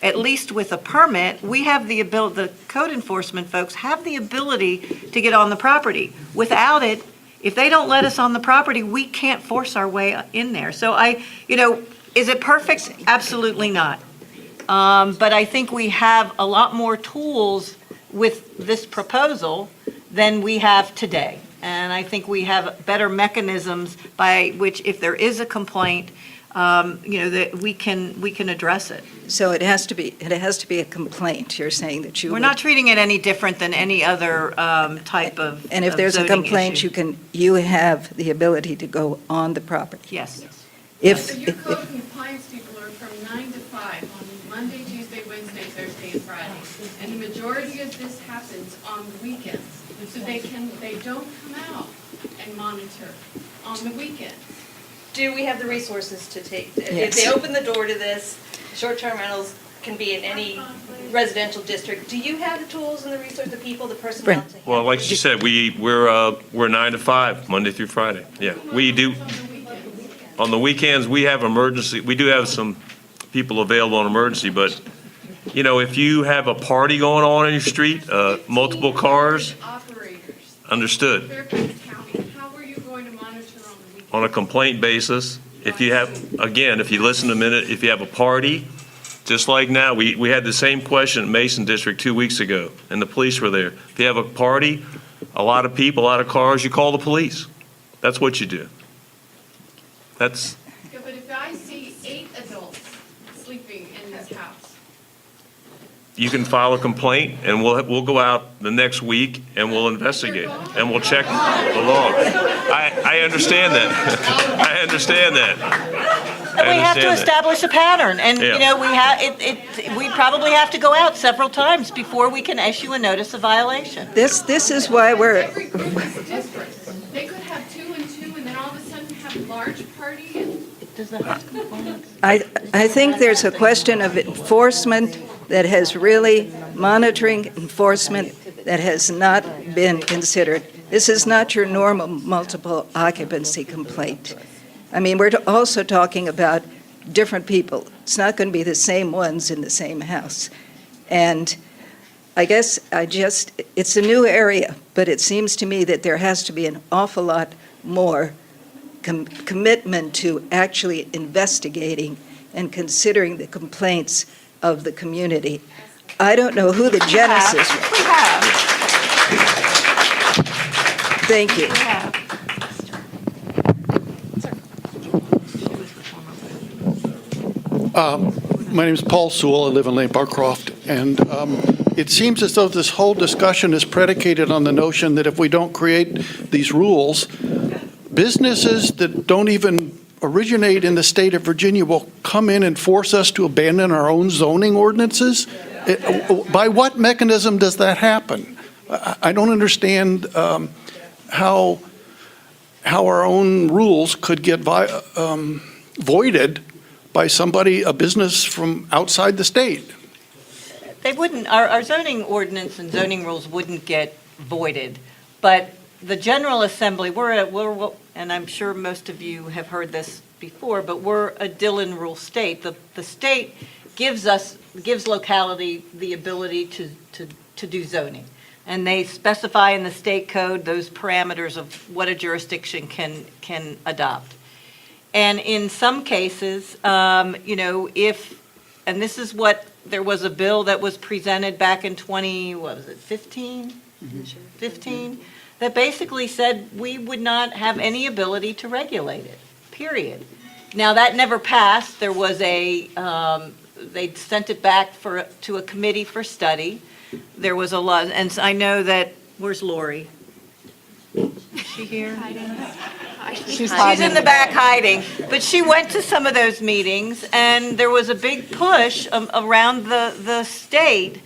Speaker 3: At least with a permit, we have the ability, the code enforcement folks have the ability to get on the property. Without it, if they don't let us on the property, we can't force our way in there. So is it perfect? Absolutely not. But I think we have a lot more tools with this proposal than we have today. And I think we have better mechanisms by which, if there is a complaint, that we can address it.
Speaker 11: So it has to be a complaint, you're saying that you
Speaker 3: We're
Speaker 11: would-
Speaker 3: not treating it any different than any other type of
Speaker 11: And if there's a
Speaker 3: zoning
Speaker 11: complaint,
Speaker 3: issue.
Speaker 11: you have the ability to go on the property.
Speaker 3: Yes.
Speaker 6: So your code compliance people are from 9 to 5 on Monday, Tuesday, Wednesday, Thursday, and Friday. And the majority of this happens on the weekends. So they don't come out and monitor on the weekends.
Speaker 1: Do we have the resources to take, if
Speaker 11: Yes.
Speaker 1: they open the door to this, short-term rentals can be in any residential district. Do you have the tools and the resources, the people, the personnel to handle?
Speaker 2: Well, like you said, we're 9 to 5, Monday through Friday. Yeah, we do. On the weekends, we do have some people available on emergency, but, if you have a party going on in your street, multiple cars,
Speaker 6: Operators,
Speaker 2: understood.
Speaker 6: Fairfax County, how are you going to monitor on the weekends?
Speaker 2: On a complaint basis, if you listen a minute, if you have a party, just like now, we had the same question at Mason District 2 weeks ago, and the police were there. If you have a party, a lot of people, a lot of cars, you call the police. That's what you do.
Speaker 6: Yeah, but if I see 8 adults sleeping in this house,
Speaker 2: You can file a complaint, and we'll go out the next week, and we'll investigate, and we'll check the log. I understand that. I understand that.
Speaker 3: We have to establish a pattern, and,
Speaker 2: Yeah.
Speaker 3: we probably have to go out several times before we can issue a notice of violation.
Speaker 11: This is why we're,
Speaker 6: every group is different. They could have 2 and 2, and then all of a sudden have a large party and
Speaker 3: Does the house compliance?
Speaker 11: I think there's a question of enforcement that has really, monitoring enforcement that has not been considered. This is not your normal multiple occupancy complaint. I mean, we're also talking about different people. It's not going to be the same ones in the same house. And I guess it's a new area, but it seems to me that there has to be an awful lot more commitment to actually investigating and considering the complaints of the community. I don't know who the genesis was.
Speaker 3: We have.
Speaker 11: Thank you.
Speaker 3: We have.
Speaker 8: My name is Paul Sewell. I live in Lake Barcroft, and it seems as though this whole discussion is predicated on the notion that if we don't create these rules, businesses that don't even originate in the state of Virginia will come in and force us to abandon our own zoning ordinances. By what mechanism does that happen? I don't understand how our own rules could get voided by somebody, a business from outside the state.
Speaker 3: They wouldn't, our zoning ordinance and zoning rules wouldn't get voided, but the General Assembly, and I'm sure most of you have heard this before, but we're a Dillon rule state. The state gives locality the ability to do zoning. And they specify in the state code those parameters of what a jurisdiction can adopt. And in some cases, and this is there was a bill that was presented back in 15? 15, that basically said we would not have any ability to regulate it, period. Now, that never passed. There was they sent it back to a committee for study. There was a lot, and I know that, where's Lori? Is she here? She's in the back hiding, but she went to some of those meetings, and there was a big push around the state,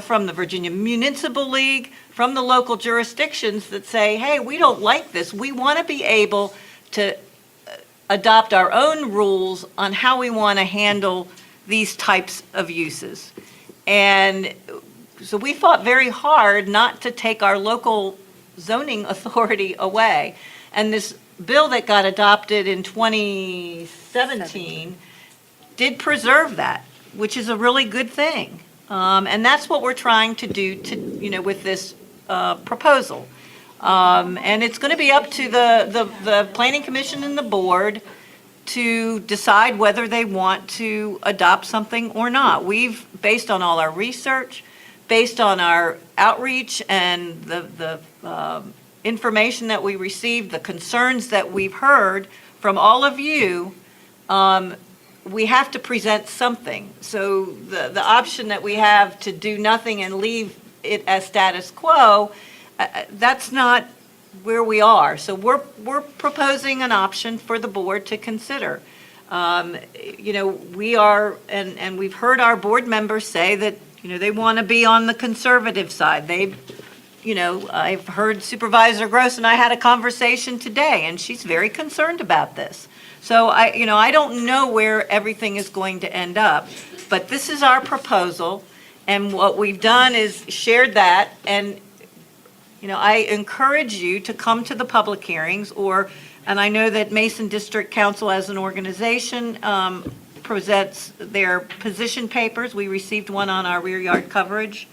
Speaker 3: from the Virginia Municipal League, from the local jurisdictions that say, hey, we don't like this. We want to be able to adopt our own rules on how we want to handle these types of uses. And so we fought very hard not to take our local zoning authority away. And this bill that got adopted in 2017 did preserve that, which is a really good thing. And that's what we're trying to do with this proposal. And it's going to be up to the Planning Commission and the board to decide whether they want to adopt something or not. We've, based on all our research, based on our outreach and the information that we received, the concerns that we've heard from all of you, we have to present something. So the option that we have to do nothing and leave it as status quo, that's not where we are. So we're proposing an option for the board to consider. We are, and we've heard our board members say that, they want to be on the conservative side. I've heard Supervisor Gross, and I had a conversation today, and she's very concerned about this. So I don't know where everything is going to end up, but this is our proposal, and what we've done is shared that, and I encourage you to come to the public hearings, and I know that Mason District Council as an organization presents their position papers. We received one on our rear yard coverage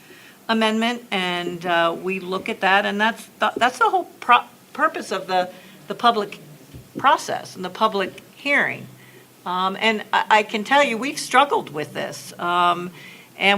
Speaker 3: amendment, and we look at that, and that's the whole purpose of the public process and the public hearing. And I can tell you, we've struggled with this, and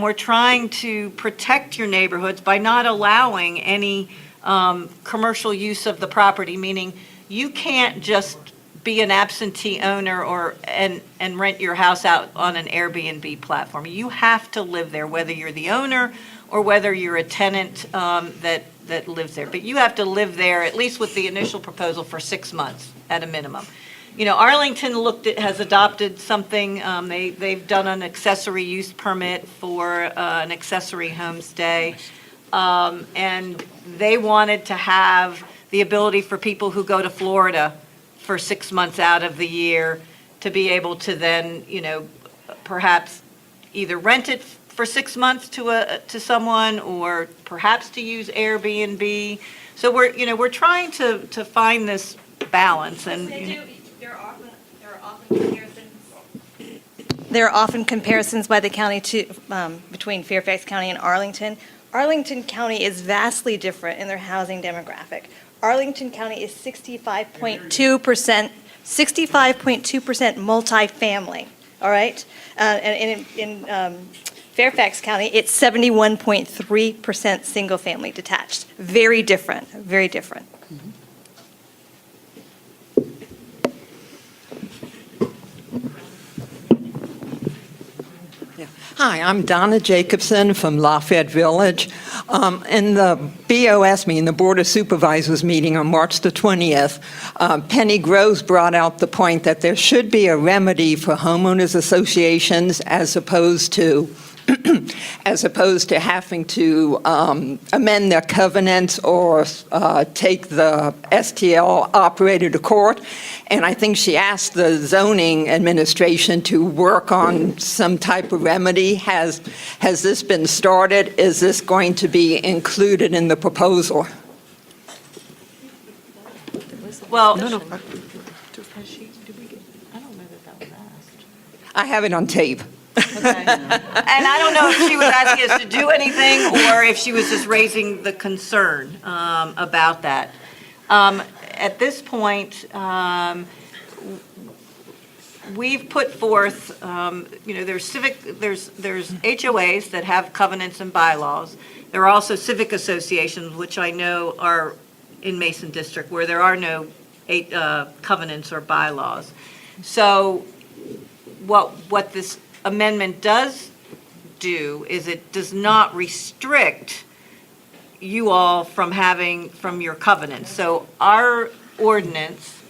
Speaker 3: we're trying to protect your neighborhoods by not allowing any commercial use of the property, meaning you can't just be an absentee owner and rent your house out on an Airbnb platform. You have to live there, whether you're the owner or whether you're a tenant that lives there. But you have to live there, at least with the initial proposal, for 6 months at a minimum. Arlington has adopted something. They've done an accessory use permit for an accessory homestay. And they wanted to have the ability for people who go to Florida for 6 months out of the year to be able to then, perhaps either rent it for 6 months to someone, or perhaps to use Airbnb. So we're trying to find this balance, and
Speaker 1: There are often comparisons There are often comparisons by the county between Fairfax County and Arlington. Arlington County is vastly different in their housing demographic. Arlington County is 65.2% multifamily, all right? And in Fairfax County, it's 71.3% single-family detached. Very different, very different.
Speaker 12: Hi, I'm Donna Jacobson from Lafayette Village. In the BOS meeting, the Board of Supervisors meeting on March the 20th, Penny Groves brought out the point that there should be a remedy for homeowners associations as opposed to having to amend their covenants or take the STL operator to court. And I think she asked the zoning administration to work on some type of remedy. Has this been started? Is this going to be included in the proposal?
Speaker 3: Well,
Speaker 12: I have it on tape.
Speaker 3: and I don't know if she was asking us to do anything or if she was just raising the concern about that. At this point, we've put forth, there's HOAs that have covenants and bylaws. There are also civic associations, which I know are in Mason District, where there are no covenants or bylaws. So what this amendment does do is it does not restrict you all from your covenants. So our ordinance,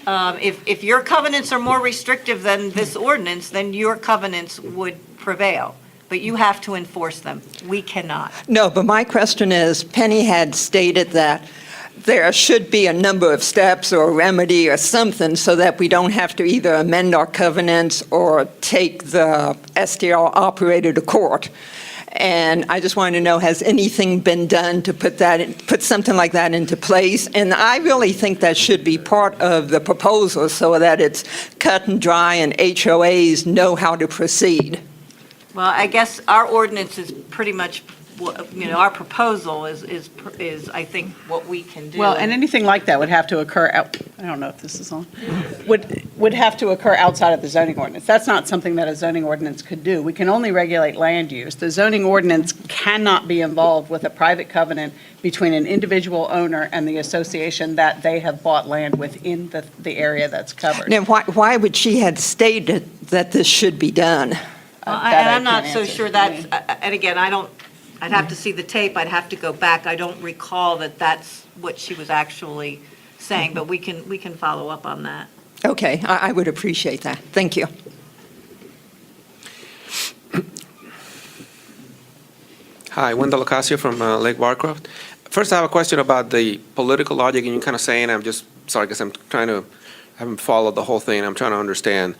Speaker 3: if your covenants are more restrictive than this ordinance, then your covenants would prevail. But you have to enforce them. We cannot.
Speaker 12: No, but my question is, Penny had stated that there should be a number of steps or a remedy or something so that we don't have to either amend our covenants or take the STL operator to court. And I just wanted to know, has anything been done to put something like that into place? And I really think that should be part of the proposal so that it's cut and dry and HOAs know how to proceed.
Speaker 3: Well, I guess our ordinance is pretty much, our proposal is I think what we can do.
Speaker 4: Well, and anything like that would have to occur I don't know if this is on, would have to occur outside of the zoning ordinance. That's not something that a zoning ordinance could do. We can only regulate land use. The zoning ordinance cannot be involved with a private covenant between an individual owner and the association that they have bought land within the area that's covered.
Speaker 12: Now, why would she have stated that this should be done?
Speaker 3: And I'm not so sure that's, and again, I'd have to see the tape, I'd have to go back. I don't recall that that's what she was actually saying, but we can follow up on that.
Speaker 12: Okay, I would appreciate that. Thank you.
Speaker 13: Hi, Wendell Ocasio from Lake Barcroft. First, I have a question about the political logic, and you're kind of saying, I'm just, sorry, because I haven't followed the whole thing, I'm trying to understand.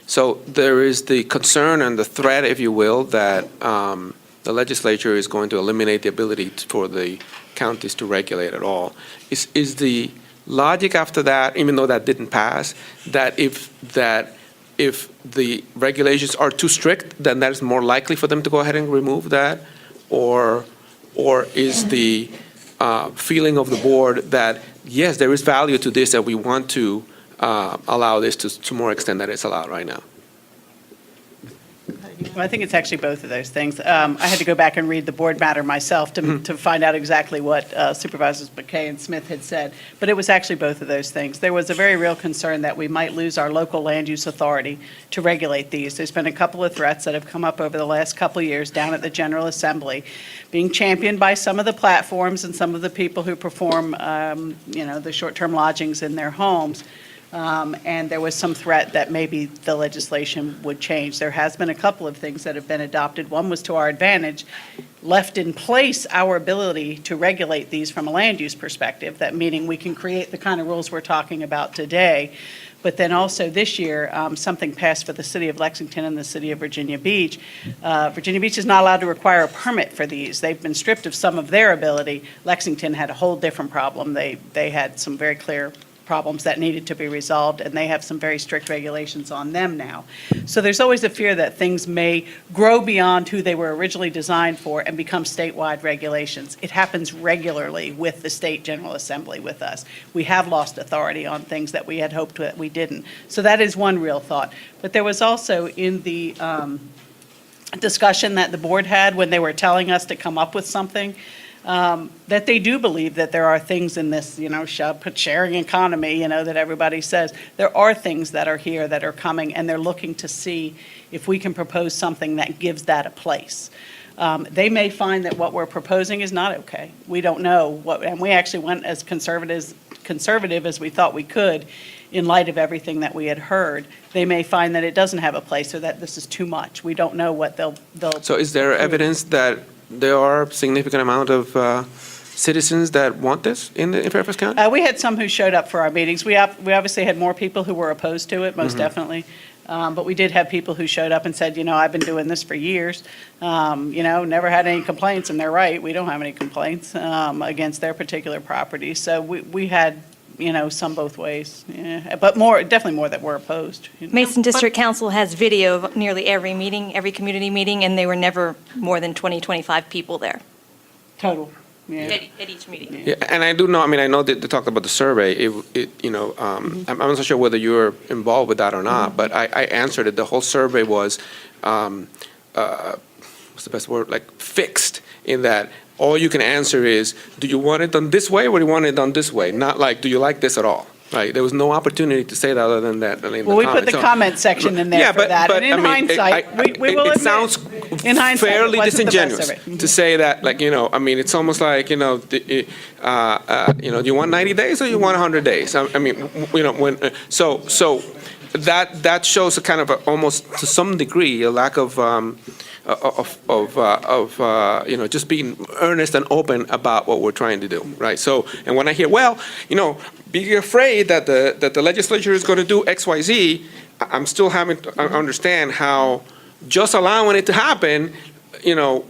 Speaker 13: So there is the concern and the threat, if you will, that the legislature is going to eliminate the ability for the counties to regulate at all. Is the logic after that, even though that didn't pass, that if the regulations are too strict, then that is more likely for them to go ahead and remove that? Or is the feeling of the board that, yes, there is value to this, that we want to allow this to more extent than it's allowed right now?
Speaker 4: Well, I think it's actually both of those things. I had to go back and read the board matter myself to find out exactly what Supervisors McKay and Smith had said, but it was actually both of those things. There was a very real concern that we might lose our local land use authority to regulate these. There's been a couple of threats that have come up over the last couple of years down at the General Assembly, being championed by some of the platforms and some of the people who perform, the short-term lodgings in their homes. And there was some threat that maybe the legislation would change. There has been a couple of things that have been adopted. One was to our advantage, left in place our ability to regulate these from a land use perspective, that meaning we can create the kind of rules we're talking about today. But then also this year, something passed for the city of Lexington and the city of Virginia Beach. Virginia Beach is not allowed to require a permit for these. They've been stripped of some of their ability. Lexington had a whole different problem. They had some very clear problems that needed to be resolved, and they have some very strict regulations on them now. So there's always a fear that things may grow beyond who they were originally designed for and become statewide regulations. It happens regularly with the State General Assembly with us. We have lost authority on things that we had hoped that we didn't. So that is one real thought. But there was also in the discussion that the board had when they were telling us to come up with something, that they do believe that there are things in this, sharing economy, that everybody says. There are things that are here that are coming, and they're looking to see if we can propose something that gives that a place. They may find that what we're proposing is not okay. We don't know and we actually went as conservative as we thought we could in light of everything that we had heard. They may find that it doesn't have a place or that this is too much. We don't know what they'll.
Speaker 13: So is there evidence that there are a significant amount of citizens that want this in Fairfax County?
Speaker 4: We had some who showed up for our meetings. We obviously had more people who were opposed to it, most definitely. But we did have people who showed up and said, I've been doing this for years, never had any complaints, and they're right, we don't have any complaints against their particular property. So we had, some both ways, but definitely more that were opposed.
Speaker 1: Mason District Council has video of nearly every meeting, every community meeting, and they were never more than 20, 25 people there
Speaker 4: Total, yeah.
Speaker 1: at each meeting.
Speaker 13: Yeah, and I do know, I know they talked about the survey. I'm not so sure whether you were involved with that or not, but I answered it. The whole survey was, what's the best word, like fixed, in that all you can answer is, do you want it done this way or do you want it done this way? Not like, do you like this at all? Right? There was no opportunity to say that other than that.
Speaker 4: Well, we put the comment section in there for that. And in hindsight, we will admit.
Speaker 13: It sounds fairly disingenuous to say that, it's almost like, do you want 90 days or you want 100 days? So that shows a kind of almost to some degree a lack of just being earnest and open about what we're trying to do, right? So, and when I hear, be afraid that the legislature is going to do X, Y, Z, I'm still having to understand how just allowing it to happen, how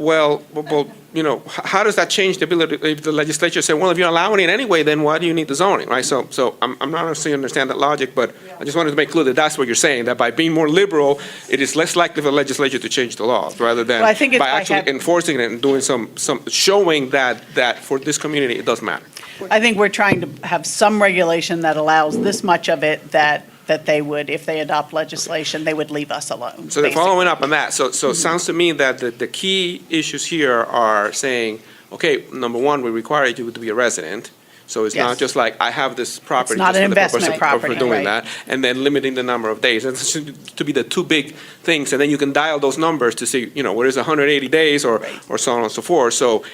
Speaker 13: does that change the ability, if the legislature said, well, if you're allowing it anyway, then why do you need the zoning, right? So I'm not necessarily understand that logic, but I just wanted to make clear that that's what you're saying, that by being more liberal, it is less likely for the legislature to change the laws, rather than by actually enforcing it and doing some showing that for this community, it does matter.
Speaker 4: I think we're trying to have some regulation that allows this much of it that they would, if they adopt legislation, they would leave us alone.
Speaker 13: So they're following up on that. So it sounds to me that the key issues here are saying, okay, number one, we require you to be a resident. So it's not just like, I have this property.
Speaker 4: It's not an investment property,
Speaker 13: for doing
Speaker 4: right.
Speaker 13: that. And then limiting the number of days. And this is to be the two big things. And then you can dial those numbers to see, where is 180 days or so on and so forth. So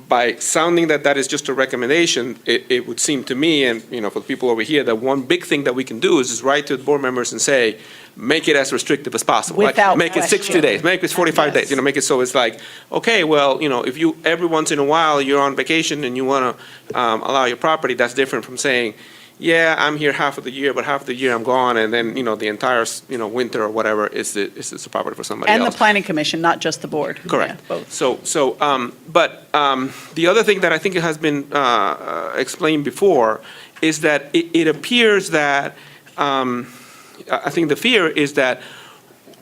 Speaker 13: by sounding that is just a recommendation, it would seem to me, and for the people over here, that one big thing that we can do is just write to the board members and say, make it as restrictive as possible.
Speaker 4: Without
Speaker 13: make it 60
Speaker 4: question.
Speaker 13: days, make it 45
Speaker 4: Yes.
Speaker 13: days. Make it so it's like, okay, well, if you every once in a while you're on vacation and you want to allow your property, that's different from saying, yeah, I'm here half of the year, but half of the year I'm gone, and then the entire winter or whatever is the property for somebody else.
Speaker 4: And the planning commission, not just the board.
Speaker 13: Correct.
Speaker 4: Yeah, both.
Speaker 13: But the other thing that I think has been explained before is that it appears that, I think the fear is that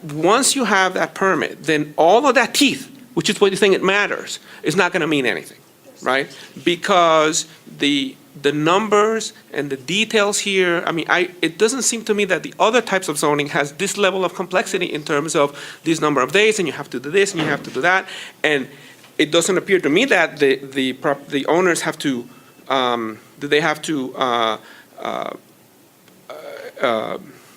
Speaker 13: once you have that permit, then all of that teeth, which is what you think it matters, is not going to mean anything, right? Because the numbers and the details here, it doesn't seem to me that the other types of zoning has this level of complexity in terms of this number of days, and you have to do this, and you have to do that. And it doesn't appear to me that the owners have to,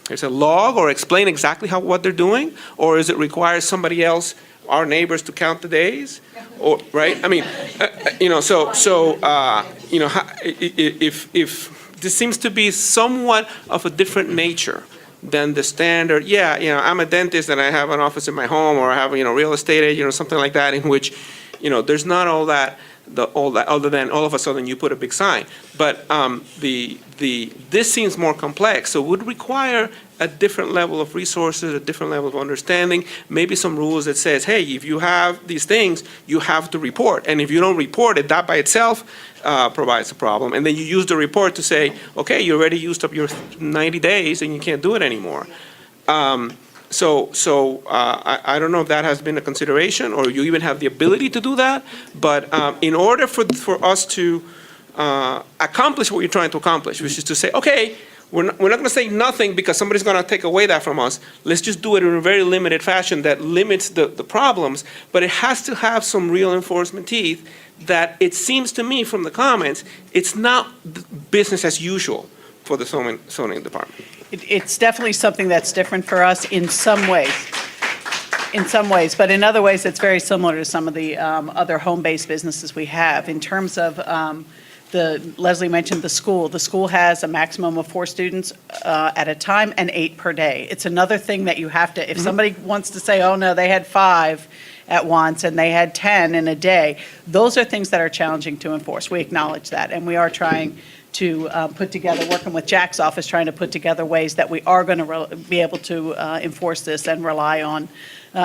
Speaker 13: there's a log or explain exactly what they're doing? Or is it require somebody else, our neighbors, to count the days? Or, right? If this seems to be somewhat of a different nature than the standard, I'm a dentist and I have an office in my home, or I have, real estate agent or something like that, in which, there's not all that all that, other than all of a sudden you put a big sign. But this seems more complex, so it would require a different level of resources, a different level of understanding, maybe some rules that says, hey, if you have these things, you have to report. And if you don't report it, that by itself provides a problem. And then you use the report to say, okay, you already used up your 90 days and you can't do it anymore. So I don't know if that has been a consideration or you even have the ability to do that. But in order for us to accomplish what you're trying to accomplish, which is to say, okay, we're not going to say nothing because somebody's going to take away that from us. Let's just do it in a very limited fashion that limits the problems. But it has to have some real enforcement teeth that it seems to me from the comments, it's not business as usual for the zoning department.
Speaker 4: It's definitely something that's different for us in some ways. But in other ways, it's very similar to some of the other home-based businesses we have. In terms of Leslie mentioned the school. The school has a maximum of 4 students at a time and 8 per day. It's another thing that you have to, if somebody wants to say, oh no, they had 5 at once and they had 10 in a day, those are things that are challenging to enforce. We acknowledge that, and we are trying to put together, working with Jack's office, trying to put together ways that we are going to be able to enforce this and rely on,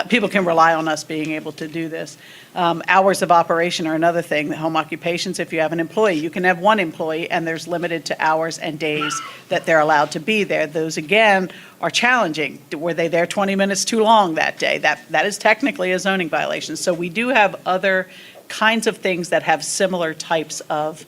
Speaker 4: people can rely on us being able to do this. Hours of operation are another thing. The home occupations, if you have an employee, you can have 1 employee and there's limited to hours and days that they're allowed to be there. Those, again, are challenging. Were they there 20 minutes too long that day? That is technically a zoning violation. So we do have other kinds of things that have similar types of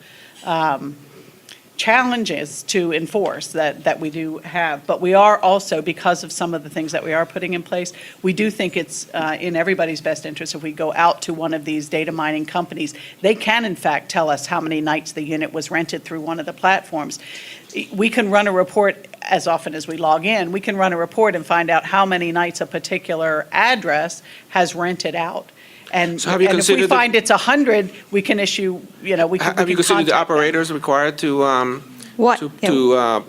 Speaker 4: challenges to enforce that we do have. But we are also, because of some of the things that we are putting in place, we do think it's in everybody's best interest if we go out to one of these data mining companies. They can, in fact, tell us how many nights the unit was rented through one of the platforms. We can run a report as often as we log in. We can run a report and find out how many nights a particular address has rented out. And,
Speaker 13: So have you
Speaker 4: and if we
Speaker 13: considered
Speaker 4: find it's 100, we can issue, we can
Speaker 13: Have you considered the
Speaker 4: contact them.
Speaker 13: operators required to
Speaker 1: What?
Speaker 13: publish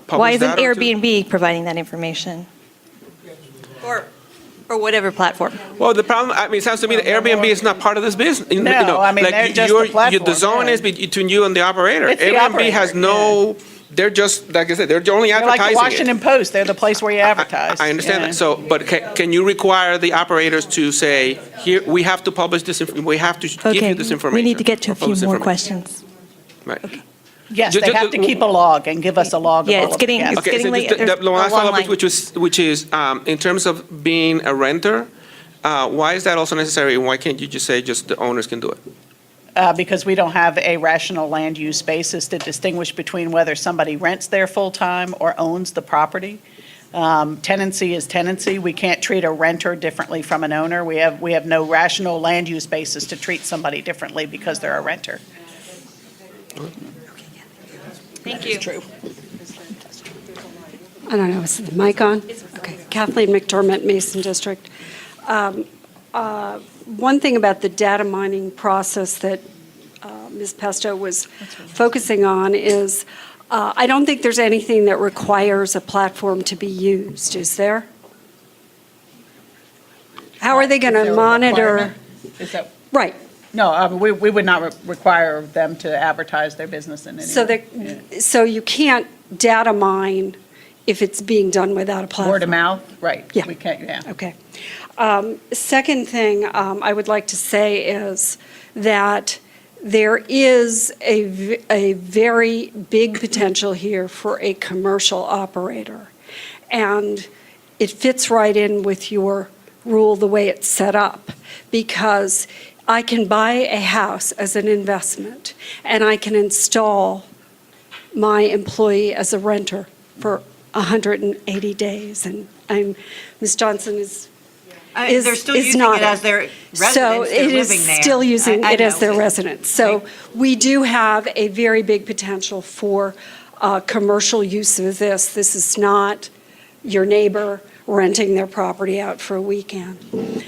Speaker 1: Why isn't
Speaker 13: that? or to-
Speaker 1: Airbnb providing that information? Or whatever platform.
Speaker 13: Well, the problem, I mean, it sounds to me that Airbnb is not part of this business.
Speaker 4: No, I mean, they're just the platform,
Speaker 13: The zone
Speaker 4: yeah.
Speaker 13: is between you and the operator.
Speaker 4: It's the
Speaker 13: Airbnb has
Speaker 4: operator,
Speaker 13: no, they're just, like I said, they're only
Speaker 4: They're like
Speaker 13: advertising
Speaker 4: the
Speaker 13: it.
Speaker 4: Washington Post, they're the place where you advertise.
Speaker 13: I understand
Speaker 4: Yeah.
Speaker 13: that. So, but can you require the operators to say, here, we have to publish this, we have to give
Speaker 1: Okay,
Speaker 13: you this information?
Speaker 1: we need to get to
Speaker 13: or
Speaker 1: a few
Speaker 13: publish
Speaker 1: more
Speaker 13: information.
Speaker 1: questions.
Speaker 13: Right.
Speaker 4: Yes,
Speaker 13: Ju-
Speaker 4: they
Speaker 13: ju-
Speaker 4: have to keep a log and give us a log of
Speaker 1: Yeah,
Speaker 4: all
Speaker 1: it's
Speaker 4: of
Speaker 1: getting-
Speaker 4: it, yes.
Speaker 1: it's
Speaker 13: Okay, so
Speaker 1: late.
Speaker 13: just
Speaker 1: There's
Speaker 13: the last
Speaker 1: a long
Speaker 13: follow-up,
Speaker 1: line.
Speaker 13: which is, in terms of being a renter, why is that also necessary, and why can't you just say just the owners can do it?
Speaker 4: Because we don't have a rational land use basis to distinguish between whether somebody rents there full-time or owns the property. Tenancy is tenancy. We can't treat a renter differently from an owner. We have no rational land use basis to treat somebody differently because they're a renter.
Speaker 1: Thank you.
Speaker 4: True.
Speaker 14: I don't know, is the mic on? Okay, Kathleen McDermott, Mason District. One thing about the data mining process that Ms. Pesto was focusing on is, I don't think there's anything that requires a platform to be used, is there? How are they going
Speaker 4: Is
Speaker 14: to
Speaker 4: there a
Speaker 14: monitor?
Speaker 4: requirement? Is that,
Speaker 14: Right,
Speaker 4: no, we would not require them to advertise their business in any
Speaker 14: so
Speaker 4: way.
Speaker 14: so you can't data mine if it's being done without a platform?
Speaker 4: Word of mouth, right.
Speaker 14: Yeah.
Speaker 4: We can't, yeah.
Speaker 14: Okay. Second thing I would like to say is that there is a very big potential here for a commercial operator. And it fits right in with your rule, the way it's set up, because I can buy a house as an investment, and I can install my employee as a renter for 180 days. And Ms. Johnson is
Speaker 3: They're still using
Speaker 14: nodding.
Speaker 3: it as their residence,
Speaker 14: So
Speaker 3: they're
Speaker 14: it is
Speaker 3: living there.
Speaker 14: still using
Speaker 3: I
Speaker 14: it as
Speaker 3: know.
Speaker 14: their residence. So we do have a very big potential for commercial use of this. This is not your neighbor renting their property out for a weekend.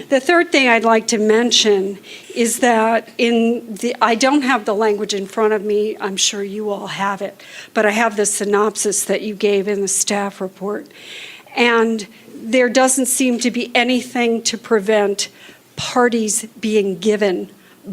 Speaker 14: The third thing I'd like to mention is that I don't have the language in front of me, I'm sure you all have it, but I have the synopsis that you gave in the staff report. And there doesn't seem to be anything to prevent parties being given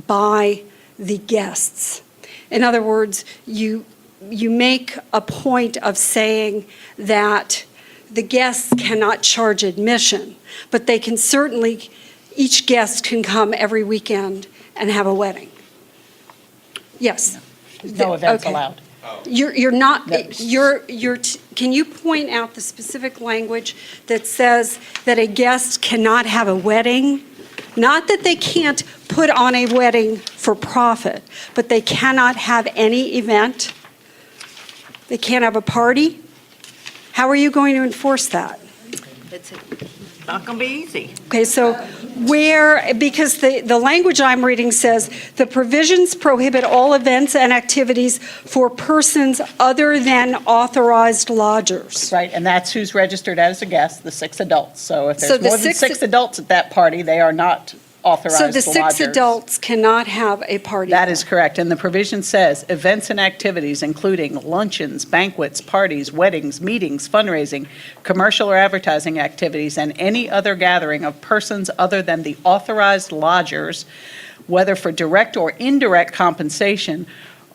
Speaker 14: by the guests. In other words, you make a point of saying that the guests cannot charge admission, but they can certainly, each guest can come every weekend and have a wedding. Yes.
Speaker 4: No events
Speaker 14: Okay.
Speaker 4: allowed.
Speaker 14: You're not,
Speaker 4: No.
Speaker 14: can you point out the specific language that says that a guest cannot have a wedding? Not that they can't put on a wedding for profit, but they cannot have any event? They can't have a party? How are you going to enforce that?
Speaker 3: It's not going to be easy.
Speaker 14: Okay, so because the language I'm reading says, the provisions prohibit all events and activities for persons other than authorized lodgers.
Speaker 4: Right, and that's who's registered as a guest, the 6 adults. So if
Speaker 14: So
Speaker 4: there's
Speaker 14: the
Speaker 4: more than
Speaker 14: 6
Speaker 4: 6 adults at that party, they are not authorized
Speaker 14: So
Speaker 4: lodgers.
Speaker 14: the 6 adults cannot have a party.
Speaker 4: That is correct, and the provision says, events and activities including luncheons, banquets, parties, weddings, meetings, fundraising, commercial or advertising activities, and any other gathering of persons other than the authorized lodgers, whether for direct or indirect compensation,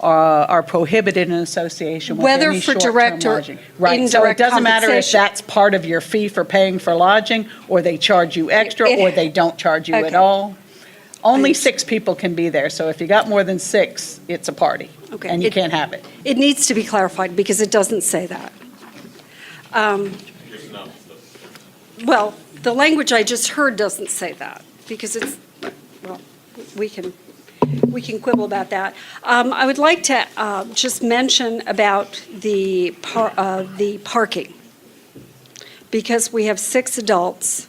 Speaker 4: are prohibited in association with
Speaker 14: Whether
Speaker 4: any
Speaker 14: for
Speaker 4: short-term
Speaker 14: direct or
Speaker 4: lodging. Right, so it
Speaker 14: indirect
Speaker 4: doesn't matter if
Speaker 14: compensation.
Speaker 4: that's part of your fee for paying for lodging, or they charge you extra, or they don't charge you at
Speaker 14: Okay.
Speaker 4: all. Only 6 people can be there, so if you got more than 6, it's a party,
Speaker 14: Okay.
Speaker 4: and you can't have it.
Speaker 14: It needs to be clarified because it doesn't say that. Well, the language I just heard doesn't say that because it's, well, we can quibble about that. I would like to just mention about the parking, because we have 6 adults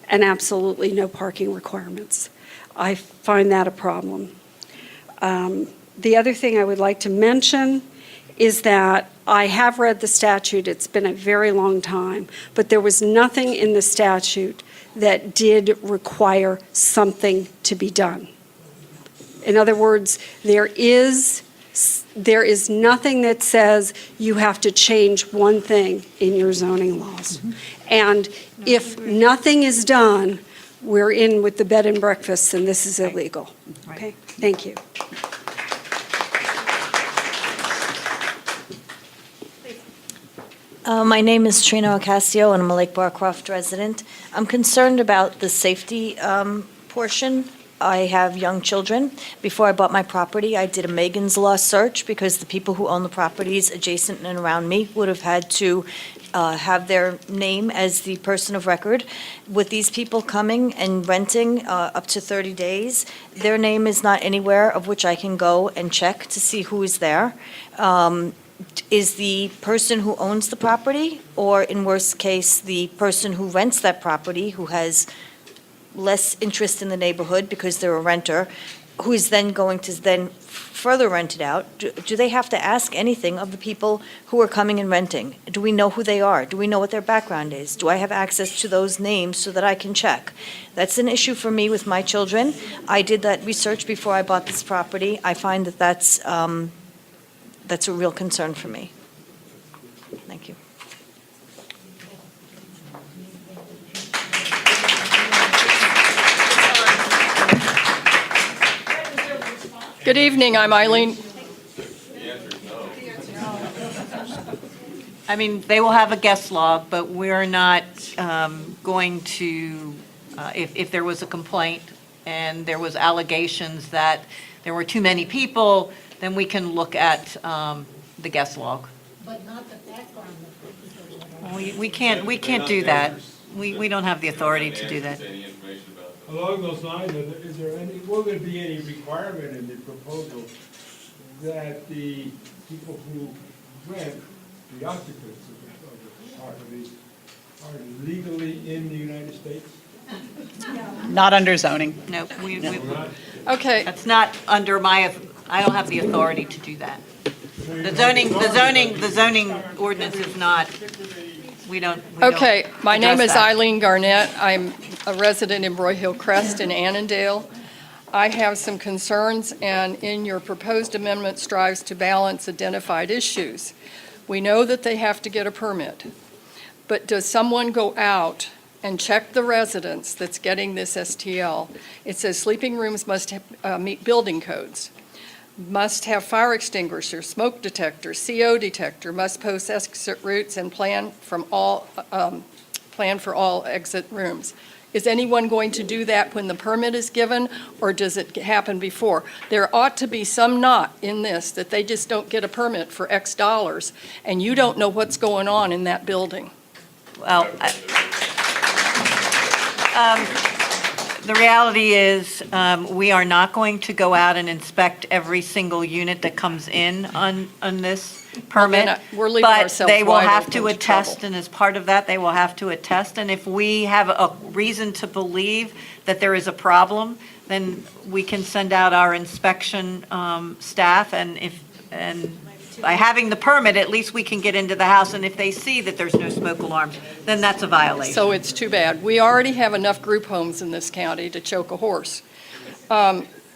Speaker 14: and absolutely no parking requirements. I find that a problem. The other thing I would like to mention is that I have read the statute. It's been a very long time, but there was nothing in the statute that did require something to be done. In other words, there is nothing that says you have to change one thing in your zoning laws. And if nothing is done, we're in with the bed and breakfasts, and this is illegal. Okay, thank you.
Speaker 15: My name is Trina Ocasio, and I'm a Lake Barcroft resident. I'm concerned about the safety portion. I have young children. Before I bought my property, I did a Megan's Law search because the people who own the properties adjacent and around me would have had to have their name as the person of record. With these people coming and renting up to 30 days, their name is not anywhere of which I can go and check to see who is there. Is the person who owns the property, or in worst case, the person who rents that property, who has less interest in the neighborhood because they're a renter, who is then going to then further rent it out, do they have to ask anything of the people who are coming and renting? Do we know who they are? Do we know what their background is? Do I have access to those names so that I can check? That's an issue for me with my children. I did that research before I bought this property. I find that that's a real concern for me. Thank you.
Speaker 16: Good evening, I'm Eileen.
Speaker 3: I mean, they will have a guest log, but we're not going to, if there was a complaint and there was allegations that there were too many people, then we can look at the guest log.
Speaker 17: But not the background of it.
Speaker 3: We can't do that. We don't have the authority to do that.
Speaker 18: Along those lines, will there be any requirement in the proposal that the people who rent, the occupants of the property, are legally in the United States?
Speaker 4: Not under zoning.
Speaker 3: No,
Speaker 16: Okay.
Speaker 3: That's not under I don't have the authority to do that. The zoning ordinance is not, we don't
Speaker 16: Okay, my name
Speaker 3: address
Speaker 16: is
Speaker 3: that.
Speaker 16: Eileen Garnett. I'm a resident in Broyhill Crest in Annandale. I have some concerns, and in your proposed amendment strives to balance identified issues. We know that they have to get a permit, but does someone go out and check the residence that's getting this STL? It says sleeping rooms must meet building codes. must have fire extinguisher, smoke detector, CO detector, must post exit routes and plan for all exit rooms. Is anyone going to do that when the permit is given, or does it happen before? There ought to be some knot in this, that they just don't get a permit for X dollars, and you don't know what's going on in that building.
Speaker 3: Well, the reality is, we are not going to go out and inspect every single unit that comes in on this permit.
Speaker 16: Well, then, we're leaving ourselves
Speaker 3: But they will
Speaker 16: wide
Speaker 3: have
Speaker 16: open
Speaker 3: to
Speaker 16: to
Speaker 3: attest,
Speaker 16: trouble.
Speaker 3: and as part of that, they will have to attest. And if we have a reason to believe that there is a problem, then we can send out our inspection staff, and by having the permit, at least we can get into the house, and if they see that there's no smoke alarms, then that's a violation.
Speaker 16: So it's too bad. We already have enough group homes in this county to choke a horse.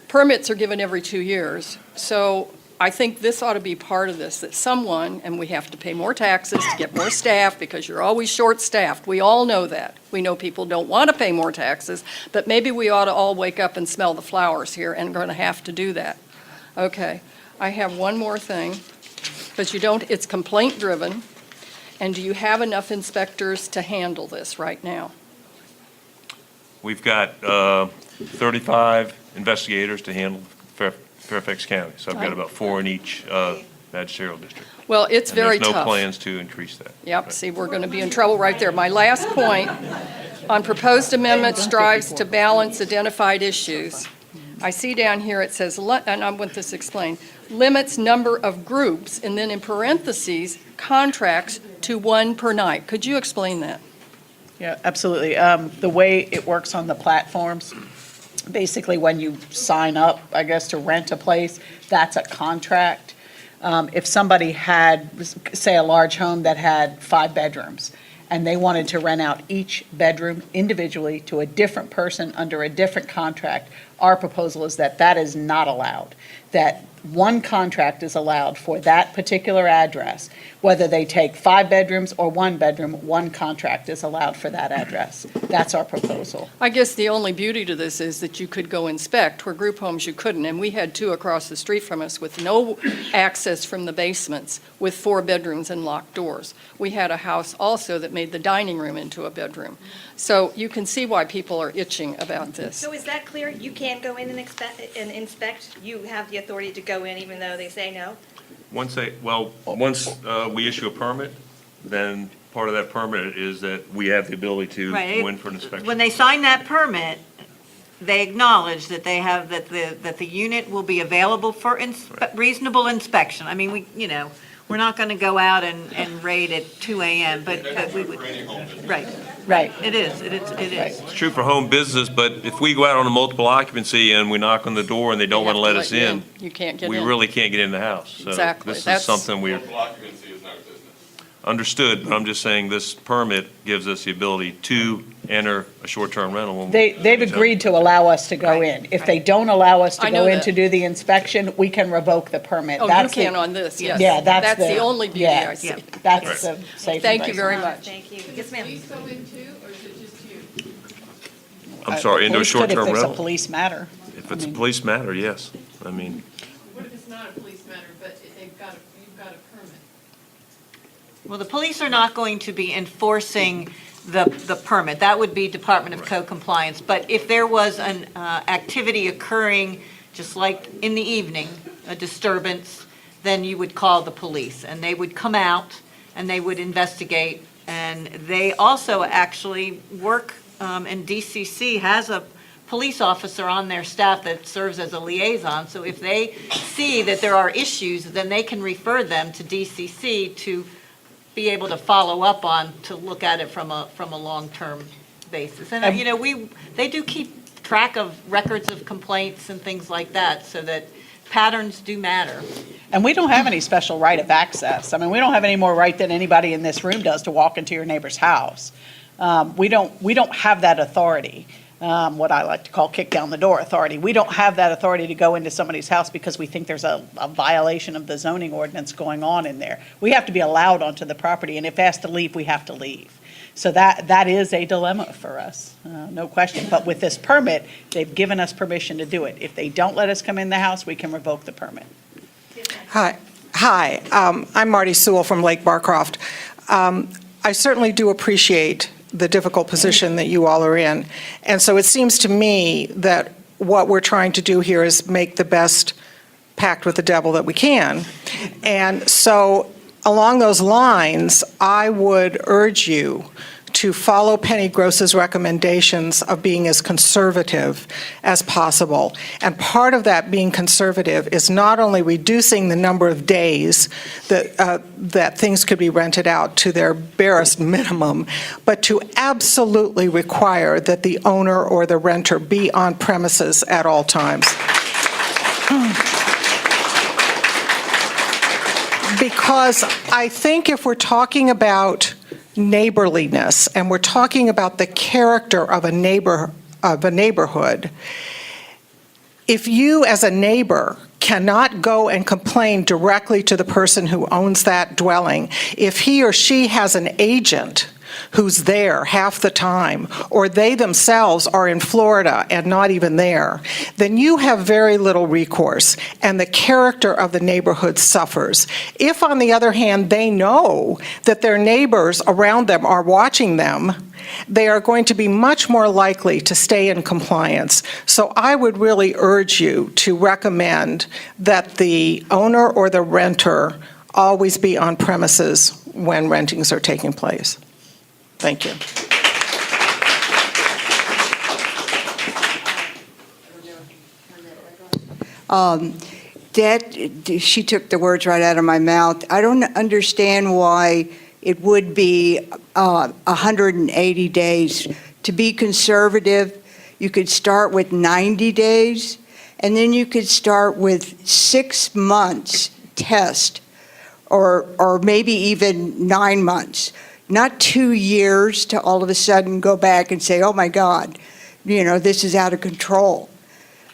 Speaker 16: Permits are given every 2 years, so I think this ought to be part of this, that someone, and we have to pay more taxes to get more staff, because you're always short-staffed. We all know that. We know people don't want to pay more taxes, but maybe we ought to all wake up and smell the flowers here, and going to have to do that. Okay, I have one more thing, because it's complaint-driven, and do you have enough inspectors to handle this right now?
Speaker 2: We've got 35 investigators to handle Fairfax County, so I've got about 4 in each magisterial district.
Speaker 16: Well, it's very
Speaker 2: And there's no
Speaker 16: tough.
Speaker 2: plans to increase that.
Speaker 16: Yep, see, we're going to be in trouble right there. My last point, on proposed amendment strives to balance identified issues. I see down here it says, and I want this explained, limits number of groups, and then in parentheses, contracts to 1 per night. Could you explain that?
Speaker 4: Yeah, absolutely. The way it works on the platforms, basically when you sign up, I guess, to rent a place, that's a contract. If somebody had, say, a large home that had 5 bedrooms, and they wanted to rent out each bedroom individually to a different person under a different contract, our proposal is that that is not allowed, that one contract is allowed for that particular address. Whether they take 5 bedrooms or 1 bedroom, one contract is allowed for that address. That's our proposal.
Speaker 16: I guess the only beauty to this is that you could go inspect where group homes you couldn't, and we had 2 across the street from us with no access from the basements, with 4 bedrooms and locked doors. We had a house also that made the dining room into a bedroom. So you can see why people are itching about this.
Speaker 1: So is that clear? You can't go in and inspect? You have the authority to go in even though they say no?
Speaker 2: Once we issue a permit, then part of that permit is that we have the ability to
Speaker 3: Right.
Speaker 2: go in for an inspection.
Speaker 3: When they sign that permit, they acknowledge that they have, that the unit will be available for reasonable inspection. I mean, we're not going to go out and raid at 2 a.m., but we would. Right.
Speaker 4: Right.
Speaker 3: It is.
Speaker 2: It's true for home business, but if we go out on a multiple occupancy and we knock on the door and they don't want to let us in,
Speaker 16: You can't get in.
Speaker 2: we really can't get in the house. So
Speaker 16: Exactly.
Speaker 2: this
Speaker 16: That's-
Speaker 2: is something we're. Understood, but I'm just saying this permit gives us the ability to enter a short-term rental. when we-
Speaker 4: They've agreed to allow us to go in. If they don't allow us
Speaker 16: I
Speaker 4: to
Speaker 16: know
Speaker 4: go in
Speaker 16: that.
Speaker 4: to do the inspection, we can revoke the permit.
Speaker 16: Oh, you
Speaker 4: That's the-
Speaker 16: can on this, yes.
Speaker 4: Yeah, that's
Speaker 16: the only beauty
Speaker 4: yeah,
Speaker 16: I see.
Speaker 4: That's the safe.
Speaker 16: Thank you very much.
Speaker 1: Thank you. Yes, ma'am.
Speaker 6: Police go in too, or is it just you?
Speaker 2: I'm sorry, into a
Speaker 4: Police could
Speaker 2: short-term
Speaker 4: If there's a
Speaker 2: rental?
Speaker 4: police matter.
Speaker 2: If it's a police matter, yes. I mean,
Speaker 6: What if it's not a police matter, but you've got a permit?
Speaker 3: Well, the police are not going to be enforcing the permit. That would be Department of Code Compliance. But if there was an activity occurring, just like in the evening, a disturbance, then you would call the police. And they would come out and they would investigate. And they also actually work, and DCC has a police officer on their staff that serves as a liaison. So if they see that there are issues, then they can refer them to DCC to be able to follow up on, to look at it from a long-term basis. And, they do keep track of records of complaints and things like that, so that patterns do matter.
Speaker 4: And we don't have any special right of access. I mean, we don't have any more right than anybody in this room does to walk into your neighbor's house. We don't have that authority, what I like to call kick down the door authority. We don't have that authority to go into somebody's house because we think there's a violation of the zoning ordinance going on in there. We have to be allowed onto the property, and if asked to leave, we have to leave. So that is a dilemma for us, no question. But with this permit, they've given us permission to do it. If they don't let us come in the house, we can revoke the permit.
Speaker 19: Hi. I'm Marty Sewell from Lake Barcroft. I certainly do appreciate the difficult position that you all are in. And so it seems to me that what we're trying to do here is make the best pact with the devil that we can. And so along those lines, I would urge you to follow Penny Gross's recommendations of being as conservative as possible. And part of that being conservative is not only reducing the number of days that things could be rented out to their barest minimum, but to absolutely require that the owner or the renter be on premises at all times. Because I think if we're talking about neighborliness and we're talking about the character of a neighborhood, if you as a neighbor cannot go and complain directly to the person who owns that dwelling, if he or she has an agent who's there half the time, or they themselves are in Florida and not even there, then you have very little recourse, and the character of the neighborhood suffers. If, on the other hand, they know that their neighbors around them are watching them, they are going to be much more likely to stay in compliance. So I would really urge you to recommend that the owner or the renter always be on premises when rentings are taking place. Thank you.
Speaker 20: She took the words right out of my mouth. I don't understand why it would be 180 days. To be conservative, you could start with 90 days, and then you could start with 6 months test, or maybe even 9 months. Not 2 years to all of a sudden go back and say, oh my God, this is out of control.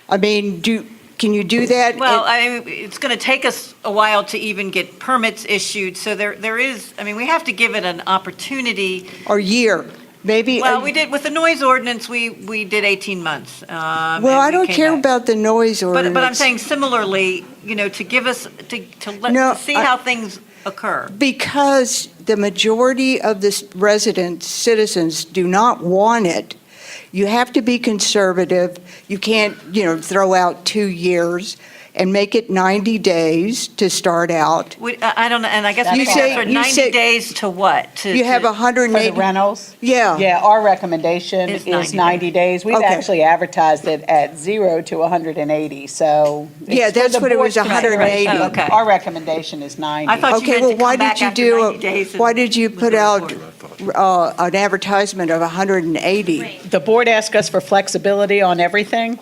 Speaker 20: I mean, can you do that?
Speaker 3: Well, it's going to take us a while to even get permits issued, so there is, we have to give it an opportunity.
Speaker 20: Or year, maybe.
Speaker 3: Well, we did, with the noise ordinance, we did 18 months.
Speaker 20: Well, I don't care about the noise ordinance.
Speaker 3: But I'm saying similarly, to give us, to see how things occur.
Speaker 20: Because the majority of the citizens do not want it. You have to be conservative. You can't, throw out 2 years and make it 90 days to start out.
Speaker 3: I don't know, and I guess you say 90 days to what?
Speaker 20: You have 180.
Speaker 4: For the rentals?
Speaker 20: Yeah.
Speaker 4: Yeah, our recommendation is 90 days. We've
Speaker 20: Okay.
Speaker 4: actually advertised it at 0 to 180, so.
Speaker 20: Yeah, that's what it was, 180.
Speaker 3: Oh, okay.
Speaker 4: Our recommendation is 90.
Speaker 3: I thought you
Speaker 20: Okay,
Speaker 3: meant
Speaker 20: well,
Speaker 3: to come back after 90 days.
Speaker 20: why did you put out an advertisement of 180?
Speaker 4: The board asked us for flexibility on everything,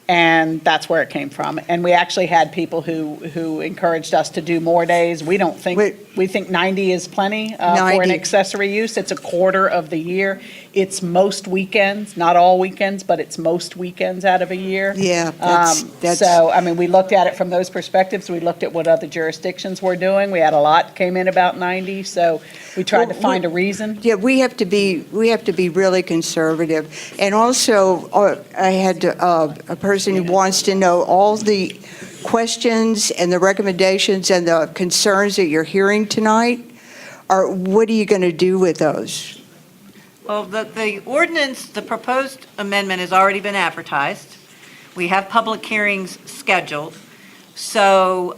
Speaker 4: and that's where it came from. And we actually had people who encouraged us to do more days. We don't think, we think 90 is plenty for an
Speaker 20: 90.
Speaker 4: accessory use. It's a quarter of the year. It's most weekends, not all weekends, but it's most weekends out of a year.
Speaker 20: Yeah, that's.
Speaker 4: So, we looked at it from those perspectives. We looked at what other jurisdictions were doing. We had a lot came in about 90, so we tried to find a reason.
Speaker 20: Yeah, we have to be really conservative. And also, I had a person who wants to know all the questions and the recommendations and the concerns that you're hearing tonight. What are you going to do with those?
Speaker 3: Well, the ordinance, the proposed amendment has already been advertised. We have public hearings scheduled. So,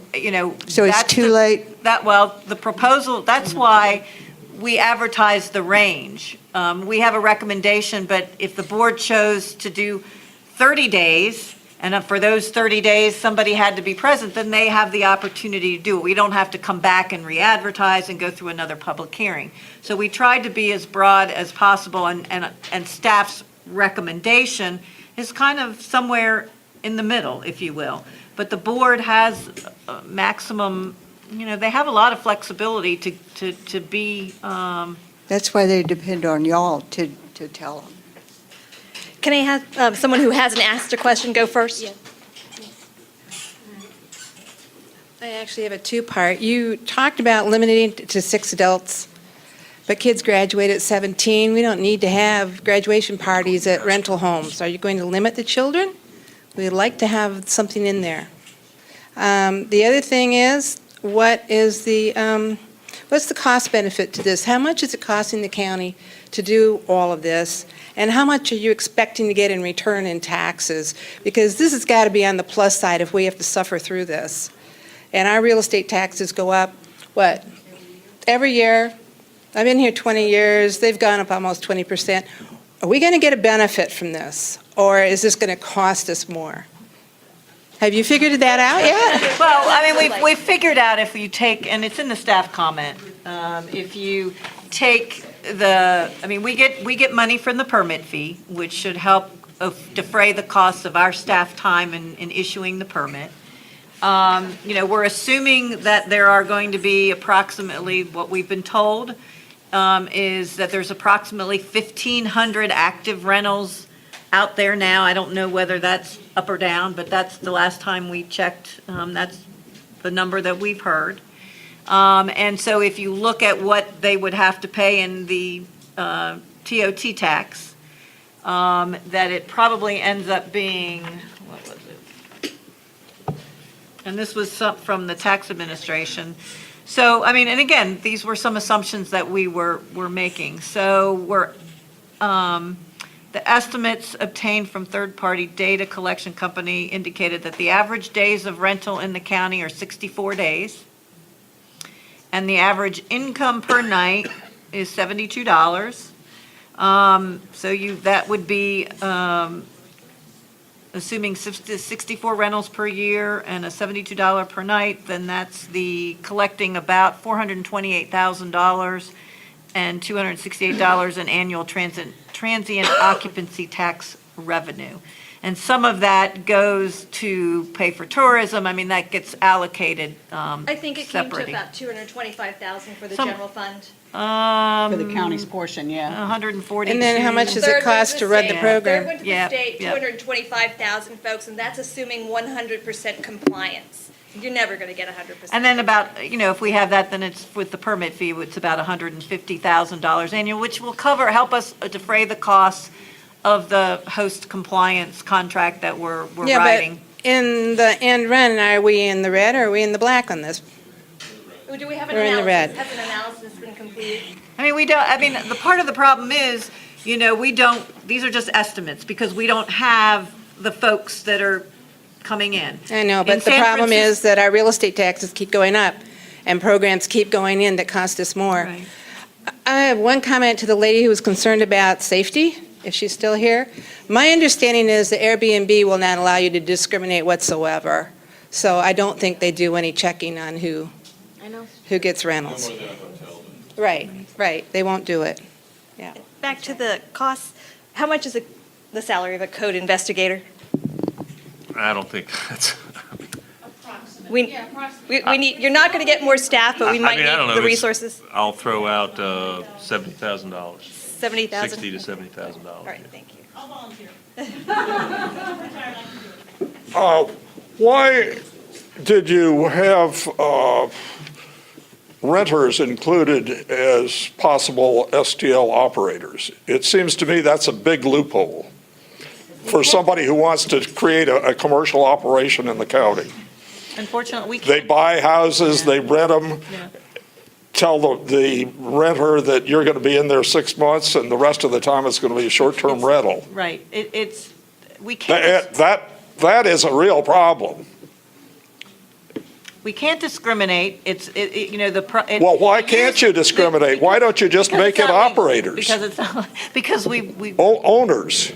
Speaker 20: So it's too late?
Speaker 3: The proposal, that's why we advertised the range. We have a recommendation, but if the board chose to do 30 days, and for those 30 days, somebody had to be present, then they have the opportunity to do it. We don't have to come back and re-advertise and go through another public hearing. So we tried to be as broad as possible, and staff's recommendation is kind of somewhere in the middle, if you will. But the board has a maximum, they have a lot of flexibility to be.
Speaker 20: That's why they depend on y'all to tell them.
Speaker 1: Can I have someone who hasn't asked a question go first?
Speaker 21: Yeah. I actually have a two-part. You talked about limiting it to 6 adults. but kids graduate at 17. We don't need to have graduation parties at rental homes. Are you going to limit the children? We'd like to have something in there. The other thing is, what's the cost benefit to this? How much is it costing the county to do all of this? And how much are you expecting to get in return in taxes? Because this has got to be on the plus side if we have to suffer through this. And our real estate taxes go up, what, every year? I've been here 20 years. They've gone up almost 20%. Are we going to get a benefit from this? Or is this going to cost us more? Have you figured that out yet?
Speaker 3: Well, I mean, we've figured out if you take, and it's in the staff comment, if you take we get money from the permit fee, which should help defray the costs of our staff time in issuing the permit. We're assuming that there are going to be approximately, what we've been told, is that there's approximately 1,500 active rentals out there now. I don't know whether that's up or down, but that's the last time we checked. That's the number that we've heard. And so if you look at what they would have to pay in the TOT tax, that it probably ends up being, what was it? And this was from the tax administration. So, I mean, and again, these were some assumptions that we were making. So the estimates obtained from third-party data collection company indicated that the average days of rental in the county are 64 days. And the average income per night is $72. That would be, assuming 64 rentals per year and a $72 per night, then that's collecting about $428,000 and $268 in annual transient occupancy tax revenue. And some of that goes to pay for tourism. I mean, that gets allocated
Speaker 1: I think it came to
Speaker 3: separately.
Speaker 1: about $225,000 for the
Speaker 3: Some-
Speaker 1: general fund.
Speaker 4: For the county's portion, yeah.
Speaker 3: 142.
Speaker 21: And then how much does it cost to run the program?
Speaker 1: Third one to the
Speaker 3: Yep,
Speaker 1: state,
Speaker 3: yep.
Speaker 1: 225,000 folks, and that's assuming 100% compliance. You're never going to get 100%.
Speaker 3: And then about, if we have that, then it's with the permit fee, it's about $150,000 annual, which will help us defray the costs of the host compliance contract that we're writing.
Speaker 21: But in the end run, are we in the red or are we in the black on this?
Speaker 1: Do we have an
Speaker 21: We're in the
Speaker 1: analysis?
Speaker 21: red.
Speaker 1: Has an analysis been completed?
Speaker 3: The part of the problem is, these are just estimates because we don't have the folks that are coming in.
Speaker 21: I know,
Speaker 3: In
Speaker 21: but the
Speaker 3: San
Speaker 21: problem is that our real estate taxes keep going up and programs keep going in that cost us more.
Speaker 3: Right.
Speaker 21: I have one comment to the lady who was concerned about safety, if she's still here. My understanding is that Airbnb will not allow you to discriminate whatsoever. So I don't think they do any checking on who gets rentals. Right. They won't do it. Yeah.
Speaker 1: Back to the costs, how much is the salary of a code investigator?
Speaker 2: I don't think that's,
Speaker 1: We need, you're not going to get more staff, but we might
Speaker 2: I don't know,
Speaker 1: need the
Speaker 2: it's-
Speaker 1: resources.
Speaker 2: I'll throw out $70,000,
Speaker 1: 70,000?
Speaker 2: $60,000 to $70,000.
Speaker 1: All right, thank you.
Speaker 17: I'll volunteer.
Speaker 9: Why did you have renters included as possible STL operators? It seems to me that's a big loophole for somebody who wants to create a commercial operation in the county.
Speaker 3: Unfortunately, we can't.
Speaker 9: They buy houses, they rent them, tell the renter that you're going to be in there 6 months, and the rest of the time it's going to be a short-term rental.
Speaker 3: Right. We can't.
Speaker 9: That is a real problem.
Speaker 3: We can't discriminate.
Speaker 9: Well, why can't you discriminate? Why don't you just make it operators?
Speaker 3: Because we.
Speaker 9: Owners.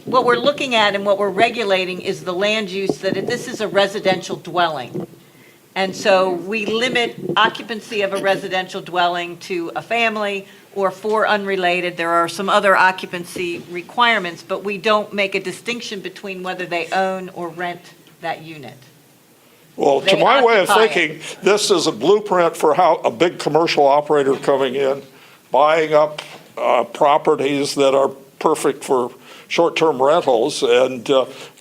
Speaker 3: What we're looking at and what we're regulating is the land use, that this is a residential dwelling. And so we limit occupancy of a residential dwelling to a family or for unrelated. There are some other occupancy requirements, but we don't make a distinction between whether they own or rent that unit.
Speaker 9: Well, to
Speaker 3: They
Speaker 9: my way of
Speaker 3: occupy
Speaker 9: thinking, this is a blueprint for how a big commercial operator coming in, buying up properties that are perfect for short-term rentals and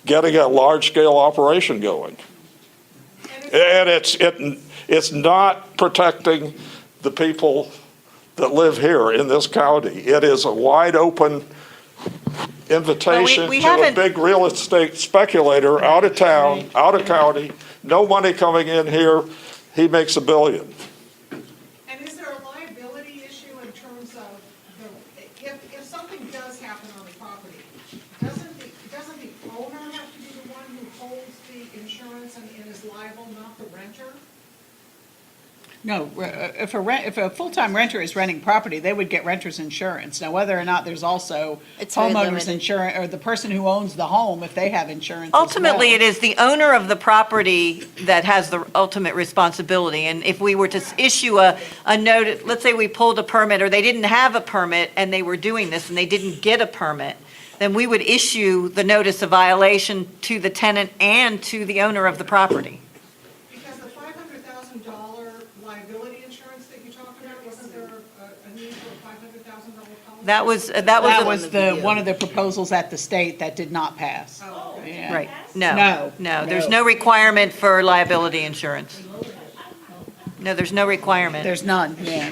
Speaker 9: getting a large-scale operation going. And it's not protecting the people that live here in this county. It is a wide open invitation
Speaker 3: we
Speaker 9: to a
Speaker 3: haven't-
Speaker 9: big real estate speculator out of town, out of county, no money coming in here, he makes $1 billion.
Speaker 19: And is there a liability issue in terms of if something does happen on the property, doesn't the owner have to be the one who holds the insurance and is liable, not the renter?
Speaker 4: No, if a full-time renter is renting property, they would get renter's insurance. Now, whether or not there's also
Speaker 15: It's very
Speaker 4: homeowner's
Speaker 15: limited.
Speaker 4: insurance, or the person who owns the home, if they have insurance as well.
Speaker 3: Ultimately, it is the owner of the property that has the ultimate responsibility. And if we were to issue a note, let's say we pulled a permit, or they didn't have a permit and they were doing this and they didn't get a permit, then we would issue the notice of violation to the tenant and to the owner of the property.
Speaker 19: Because the $500,000 liability insurance that you talked about, wasn't there a need for a $500,000 policy?
Speaker 3: That was
Speaker 4: One of the proposals at the state that did not pass. Yeah.
Speaker 3: Right,
Speaker 4: No,
Speaker 3: no, there's
Speaker 4: no.
Speaker 3: no requirement for liability insurance. No, there's no requirement.
Speaker 4: There's none, yeah.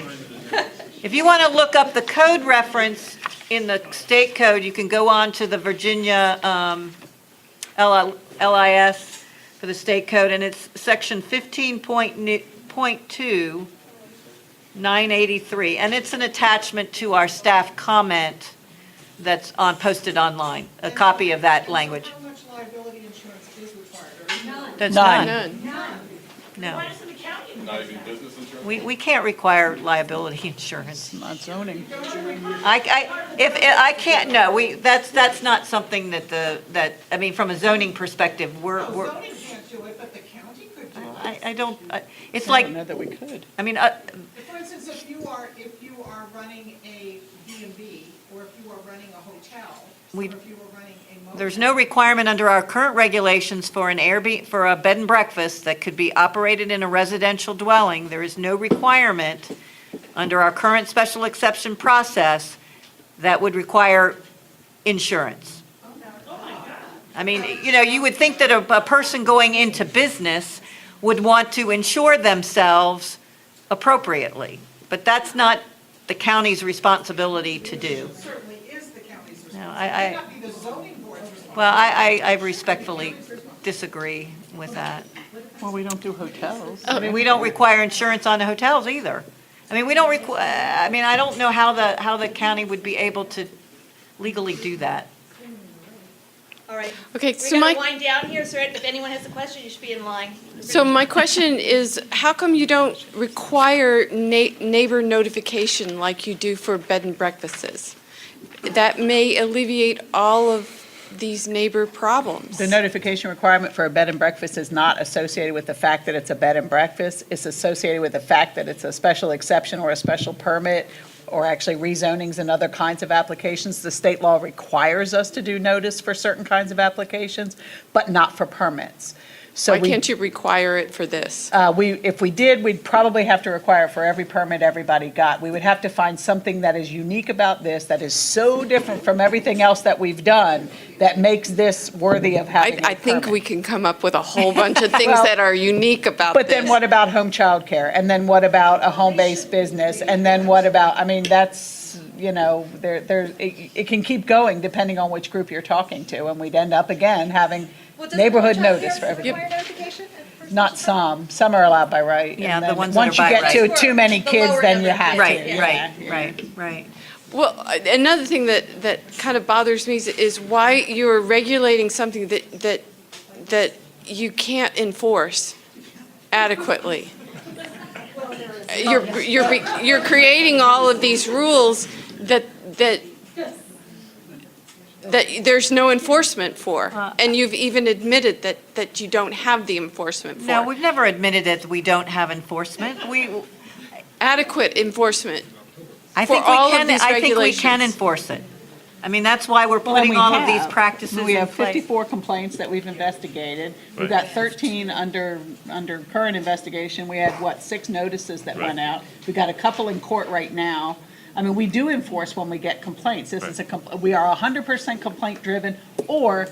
Speaker 3: If you want to look up the code reference in the state code, you can go on to the Virginia LIS for the state code, and it's section 15.2, 983, and it's an attachment to our staff comment that's posted online, a copy of that language.
Speaker 19: How much liability insurance is required, or is none?
Speaker 3: There's
Speaker 4: None.
Speaker 3: none. No. We can't require liability insurance.
Speaker 4: Not zoning.
Speaker 3: I can't, no, that's not something that, I mean, from a zoning perspective,
Speaker 19: Zoning can't do it, but the county could do it.
Speaker 3: I don't, it's
Speaker 4: I
Speaker 3: like,
Speaker 4: don't know that we could.
Speaker 3: I mean,
Speaker 19: For instance, if you are running a B&B, or if you are running a hotel, or if you are running a motel.
Speaker 3: there's no requirement under our current regulations for for a bed and breakfast that could be operated in a residential dwelling. There is no requirement under our current special exception process that would require insurance. I mean, you would think that a person going into business would want to insure themselves appropriately, but that's not the county's responsibility to do.
Speaker 19: It certainly is the county's responsibility.
Speaker 3: No,
Speaker 19: It may not be the zoning board's responsibility.
Speaker 3: Well, I respectfully disagree with that.
Speaker 4: Well, we don't do hotels.
Speaker 3: I mean, we don't require insurance on the hotels either. I mean, we don't I mean, I don't know how the county would be able to legally do that.
Speaker 1: All right.
Speaker 7: Okay,
Speaker 1: We're
Speaker 7: so
Speaker 1: going
Speaker 7: my,
Speaker 1: to wind down here, so if anyone has a question, you should be in line.
Speaker 7: so my question is, how come you don't require neighbor notification like you do for bed and breakfasts? That may alleviate all of these neighbor problems.
Speaker 4: The notification requirement for a bed and breakfast is not associated with the fact that it's a bed and breakfast. It's associated with the fact that it's a special exception or a special permit, or actually rezonings and other kinds of applications. The state law requires us to do notice for certain kinds of applications, but not for permits. So
Speaker 7: Why can't you require it for this?
Speaker 4: If we did, we'd probably have to require for every permit everybody got. We would have to find something that is unique about this, that is so different from everything else that we've done, that makes this worthy of having a permit.
Speaker 7: I think we can come up with a whole bunch of things
Speaker 4: Well,
Speaker 7: that are unique about this.
Speaker 4: But then what about home childcare? And then what about a home-based business? And then what about, I mean, that's, it can keep going depending on which group you're talking to. And we'd end up again having neighborhood notice for everybody. Not some are allowed by right.
Speaker 3: Yeah,
Speaker 4: And
Speaker 3: the
Speaker 4: then
Speaker 3: ones that are
Speaker 4: once you
Speaker 3: by
Speaker 4: get
Speaker 3: right.
Speaker 4: to too many kids, then you have to.
Speaker 3: Right.
Speaker 7: Well, another thing that kind of bothers me is why you're regulating something that you can't enforce adequately. You're creating all of these rules that there's no enforcement for, and you've even admitted that you don't have the enforcement for.
Speaker 3: No, we've never admitted that we don't have enforcement.
Speaker 7: Adequate enforcement.
Speaker 3: I
Speaker 7: for
Speaker 3: think
Speaker 7: all
Speaker 3: we
Speaker 7: of
Speaker 3: can.
Speaker 7: these
Speaker 3: I think we
Speaker 7: regulations.
Speaker 3: can enforce it. I mean, that's why we're
Speaker 4: Well, and
Speaker 3: putting
Speaker 4: we
Speaker 3: all of these
Speaker 4: have.
Speaker 3: practices
Speaker 4: We
Speaker 3: in
Speaker 4: have
Speaker 3: place.
Speaker 4: 54 complaints that we've investigated. We've
Speaker 2: Right.
Speaker 4: got 13 under current investigation. We had, 6 notices that went out. We've got a couple in court right now. I mean, we do enforce when we get complaints. This is we are 100% complaint driven or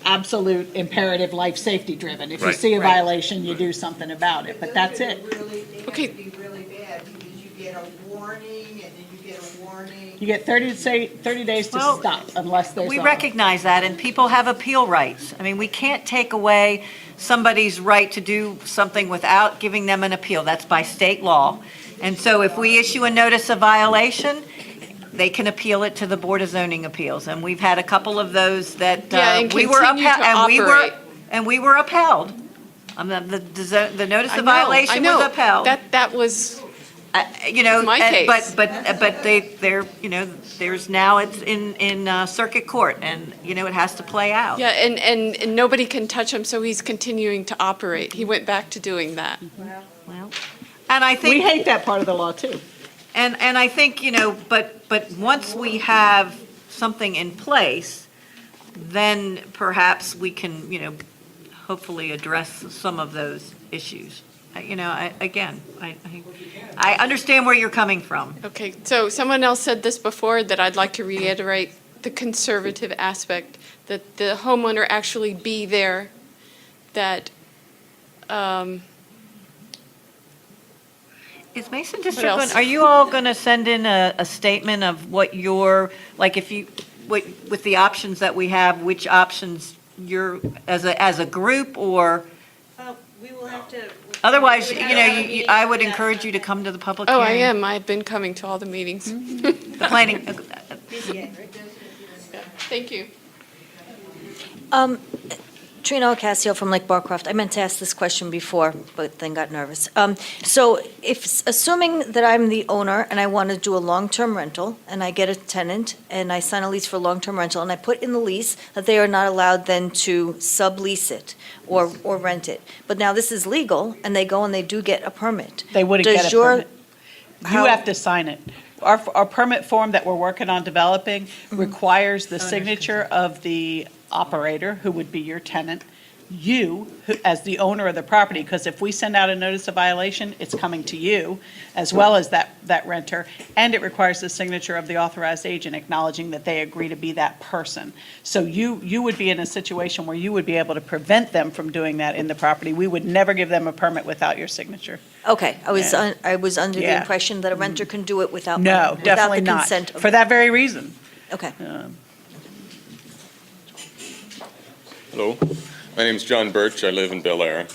Speaker 4: absolute imperative life safety driven. If you
Speaker 2: Right.
Speaker 4: see a violation, you do something about it, but that's it.
Speaker 20: It would be really bad because you get a warning
Speaker 4: you get a warning. You get 30 days to
Speaker 3: Well,
Speaker 4: stop unless there's.
Speaker 3: We recognize that, and people have appeal rights. I mean, we can't take away somebody's right to do something without giving them an appeal. That's by state law. And so if we issue a notice of violation, they can appeal it to the Board of Zoning Appeals. And we've had a couple of those that
Speaker 7: Yeah, and
Speaker 3: we were
Speaker 7: continue
Speaker 3: upheld,
Speaker 7: to operate.
Speaker 3: and we were upheld. The notice
Speaker 7: I
Speaker 3: of
Speaker 7: know,
Speaker 3: violation
Speaker 7: I know.
Speaker 3: was upheld.
Speaker 7: That was
Speaker 3: You know,
Speaker 7: my
Speaker 3: and-
Speaker 7: case.
Speaker 3: but they're, you know, there's now it's in circuit court, and, you know, it has to play out.
Speaker 7: Yeah, and nobody can touch him, so he's continuing to operate. He went back to doing that.
Speaker 3: Well, and I think.
Speaker 4: We hate that part of the law, too.
Speaker 3: And I think, you know, but once we have something in place, then perhaps we can, you know, hopefully address some of those issues. You know, I understand where you're coming from.
Speaker 7: Okay, so someone else said this before that I'd like to reiterate, the conservative aspect, that the homeowner actually be there, that,
Speaker 3: Is Mason
Speaker 7: What
Speaker 3: District,
Speaker 7: else?
Speaker 3: are you all going to send in a statement of what your, like if you, with the options that we have, which options you're, as a group, or?
Speaker 15: We will have to.
Speaker 3: Otherwise, you know, I would encourage you to come to the public
Speaker 7: oh,
Speaker 3: hearing.
Speaker 7: I am, I've been coming to all the meetings.
Speaker 3: The planning,
Speaker 7: Thank you.
Speaker 15: Trina Ocasio from Lake Barcroft. I meant to ask this question before, but then got nervous. So if, assuming that I'm the owner and I want to do a long-term rental, and I get a tenant, and I sign a lease for long-term rental, and I put in the lease that they are not allowed then to sublease it or rent it. But now this is legal, and they go and they do get a permit.
Speaker 4: They wouldn't
Speaker 15: Does
Speaker 4: get a
Speaker 15: your-
Speaker 4: permit. You have to sign it. Our permit form that we're working on developing requires the signature of the operator, who would be your tenant, you, as the owner of the property, because if we send out a notice of violation, it's coming to you, as well as that renter, and it requires the signature of the authorized agent acknowledging that they agree to be that person. So you would be in a situation where you would be able to prevent them from doing that in the property. We would never give them a permit without your signature.
Speaker 15: Okay, I was
Speaker 4: Yeah.
Speaker 15: I was under the
Speaker 4: Yeah.
Speaker 15: impression that a renter can do it without.
Speaker 4: No,
Speaker 15: without
Speaker 4: definitely
Speaker 15: the
Speaker 4: not.
Speaker 15: consent of.
Speaker 4: For that very reason.
Speaker 15: Okay.
Speaker 5: Hello, my name is John Birch. I live in Bel Air.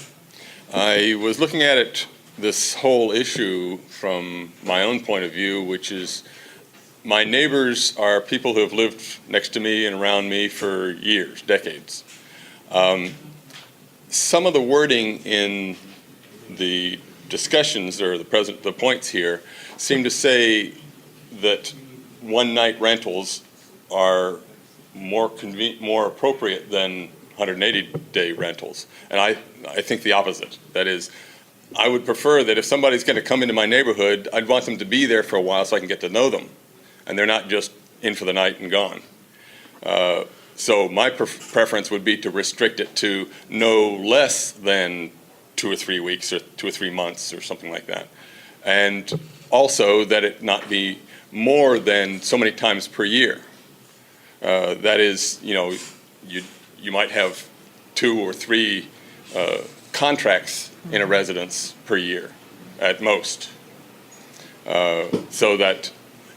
Speaker 5: I was looking at this whole issue from my own point of view, which is my neighbors are people who have lived next to me and around me for years, decades. Some of the wording in the discussions or the points here seem to say that one-night rentals are more appropriate than 180-day rentals. And I think the opposite. That is, I would prefer that if somebody's going to come into my neighborhood, I'd want them to be there for a while so I can get to know them. And they're not just in for the night and gone. So my preference would be to restrict it to no less than 2 or 3 weeks or 2 or 3 months or something like that. And also that it not be more than so many times per year. That is, you know, you might have 2 or 3 contracts in a residence per year at most. So that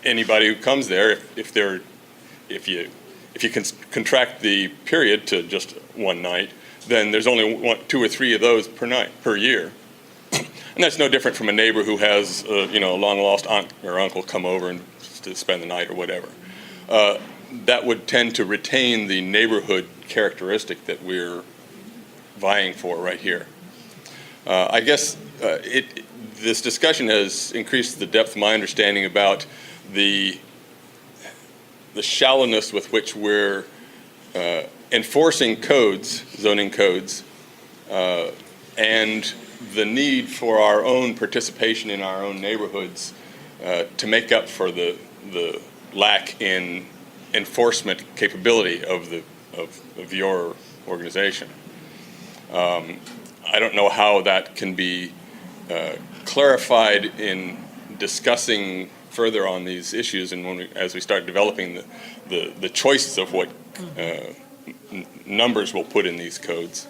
Speaker 5: anybody who comes there, if you can contract the period to just one night, then there's only 2 or 3 of those per year. And that's no different from a neighbor who has, a long-lost aunt or uncle come over and to spend the night or whatever. That would tend to retain the neighborhood characteristic that we're vying for right here. I guess this discussion has increased the depth of my understanding about the shallowness with which we're enforcing codes, zoning codes, and the need for our own participation in our own neighborhoods to make up for the lack in enforcement capability of your organization. I don't know how that can be clarified in discussing further on these issues, and as we start developing the choices of what numbers we'll put in these codes.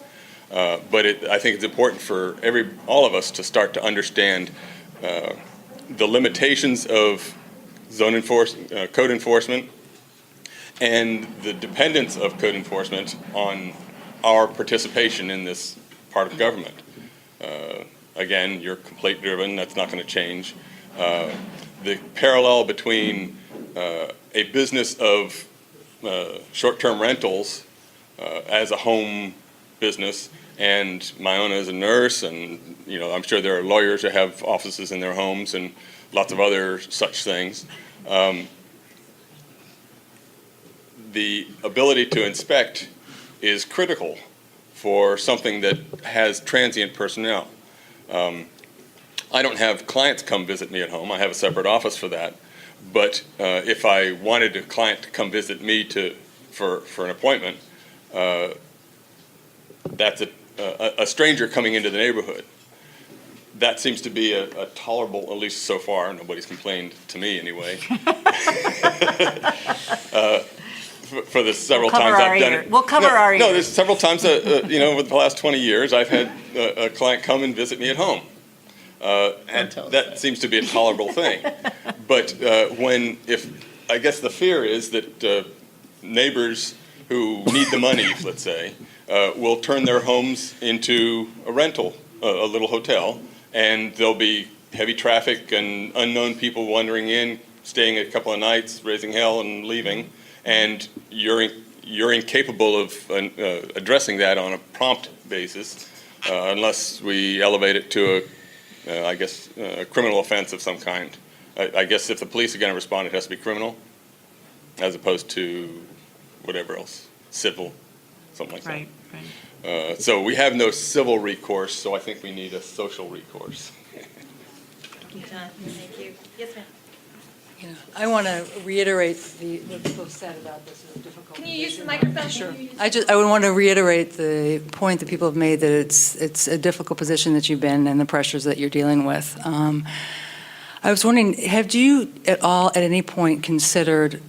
Speaker 5: But I think it's important for all of us to start to understand the limitations of code enforcement, and the dependence of code enforcement on our participation in this part of government. Again, you're complaint driven, that's not going to change. The parallel between a business of short-term rentals as a home business and my own as a nurse, and I'm sure there are lawyers that have offices in their homes and lots of other such things. The ability to inspect is critical for something that has transient personnel. I don't have clients come visit me at home. I have a separate office for that. But if I wanted a client to come visit me for an appointment, that's a stranger coming into the neighborhood. That seems to be a tolerable, at least so far. Nobody's complained to me anyway. For the several times I've done it.
Speaker 3: We'll cover our ears.
Speaker 5: No, there's several times, over the last 20 years, I've had a client come and visit me at home. And that seems to be a tolerable thing. But I guess the fear is that neighbors who need the money, let's say, will turn their homes into a rental, a little hotel, and there'll be heavy traffic and unknown people wandering in, staying a couple of nights, raising hell and leaving, and you're incapable of addressing that on a prompt basis unless we elevate it to a criminal offense of some kind. I guess if the police are going to respond, it has to be criminal, as opposed to whatever else, civil, something like that.
Speaker 3: Right.
Speaker 5: So we have no civil recourse, so I think we need a social recourse.
Speaker 1: Thank you. Yes, ma'am.
Speaker 10: I want to reiterate what people said about this is a difficult.
Speaker 1: Can you use the microphone?
Speaker 10: Sure. I would want to reiterate the point that people have made, that it's a difficult position that you've been and the pressures that you're dealing with. I was wondering, have you at all, at any point, considered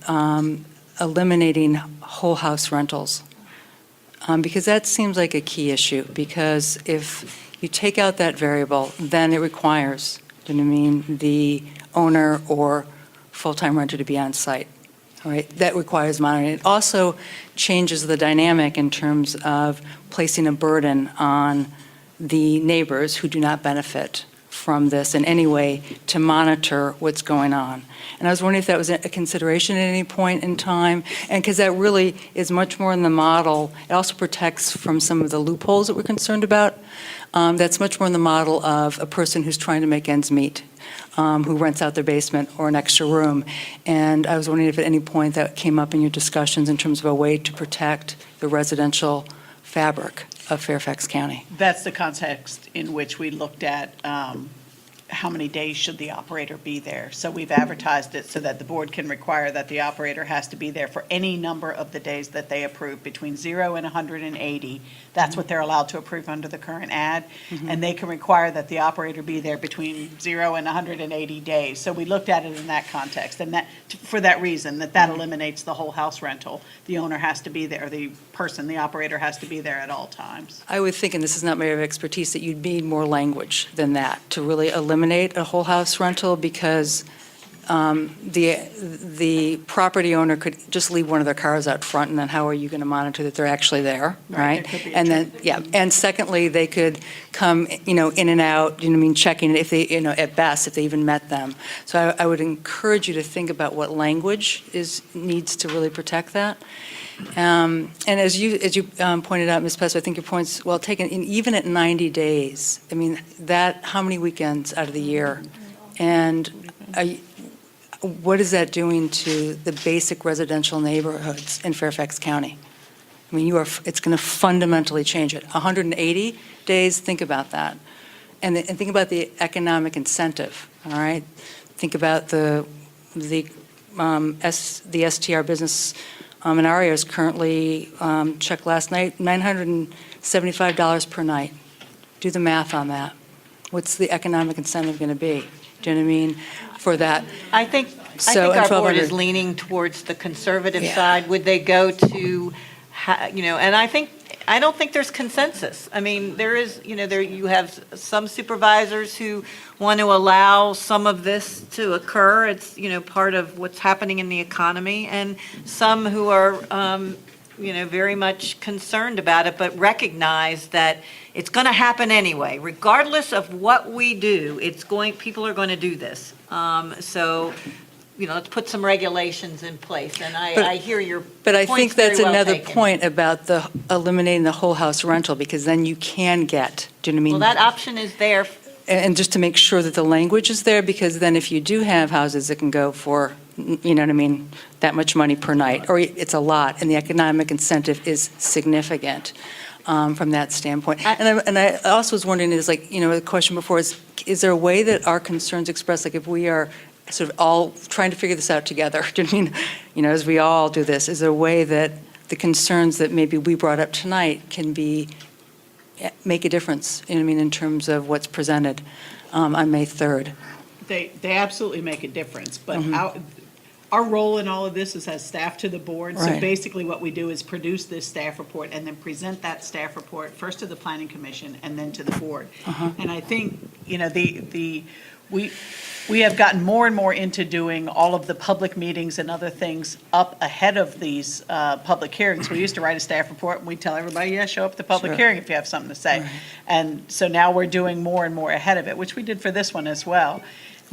Speaker 10: eliminating whole house rentals? Because that seems like a key issue, because if you take out that variable, then it requires, the owner or full-time renter to be on site. All right, that requires monitoring. It also changes the dynamic in terms of placing a burden on the neighbors who do not benefit from this in any way to monitor what's going on. And I was wondering if that was a consideration at any point in time, and because that really is much more in the model. It also protects from some of the loopholes that we're concerned about. That's much more in the model of a person who's trying to make ends meet, who rents out their basement or an extra room. And I was wondering if at any point that came up in your discussions in terms of a way to protect the residential fabric of Fairfax County.
Speaker 4: That's the context in which we looked at how many days should the operator be there. So we've advertised it so that the board can require that the operator has to be there for any number of the days that they approve, between 0 and 180. That's what they're allowed to approve under the current ad. And they can require that the operator be there between 0 and 180 days. So we looked at it in that context, and that, for that reason, that eliminates the whole house rental. The owner has to be there, the operator has to be there at all times.
Speaker 10: I would think, and this is not my area of expertise, that you'd need more language than that to really eliminate a whole house rental, because the property owner could just leave one of their cars out front, and then how are you going to monitor that they're actually there, right? And then, and secondly, they could come, in and out, checking if they, at best, if they even met them. So I would encourage you to think about what language needs to really protect that. And as you pointed out, Ms. Pesto, I think your point's well taken. And even at 90 days, how many weekends out of the year? And what is that doing to the basic residential neighborhoods in Fairfax County? It's going to fundamentally change it. 180 days, think about that. And think about the economic incentive, all right? Think about the STR business in our area is currently, checked last night, $975 per night. Do the math on that. What's the economic incentive going to be? Do you know what I mean? For that.
Speaker 3: I think our board is leaning towards the conservative side. Would they go to, and I think I don't think there's consensus. I mean, there is, you have some supervisors who want to allow some of this to occur. It's, part of what's happening in the economy, and some who are, very much concerned about it, but recognize that it's going to happen anyway. Regardless of what we do, people are going to do this. So, let's put some regulations in place, and I hear your
Speaker 10: But I
Speaker 3: points
Speaker 10: think that's
Speaker 3: very well
Speaker 10: another
Speaker 3: taken.
Speaker 10: point about the eliminating the whole house rental, because then you can get, do you know what I mean?
Speaker 3: Well, that option is there.
Speaker 10: And just to make sure that the language is there, because then if you do have houses that can go for, you know what I mean, that much money per night, or it's a lot, and the economic incentive is significant from that standpoint. And I also was wondering, is like, the question before is there a way that our concerns expressed, like if we are sort of all trying to figure this out together, do you mean, as we all do this, is there a way that the concerns that maybe we brought up tonight can make a difference, in terms of what's presented on May 3rd?
Speaker 4: They absolutely make a difference, but
Speaker 10: Mhm.
Speaker 4: our role in all of this is as staff to the board. So
Speaker 10: Right.
Speaker 4: basically what we do is produce this staff report and then present that staff report first to the Planning Commission and then to the board. And I think, we have gotten more and more into doing all of the public meetings and other things up ahead of these public hearings. We used to write a staff report and we'd tell everybody, yeah, show up at the public
Speaker 10: Sure.
Speaker 4: hearing if you have something to say. And so now we're doing more and more ahead of it, which we did for this one as well.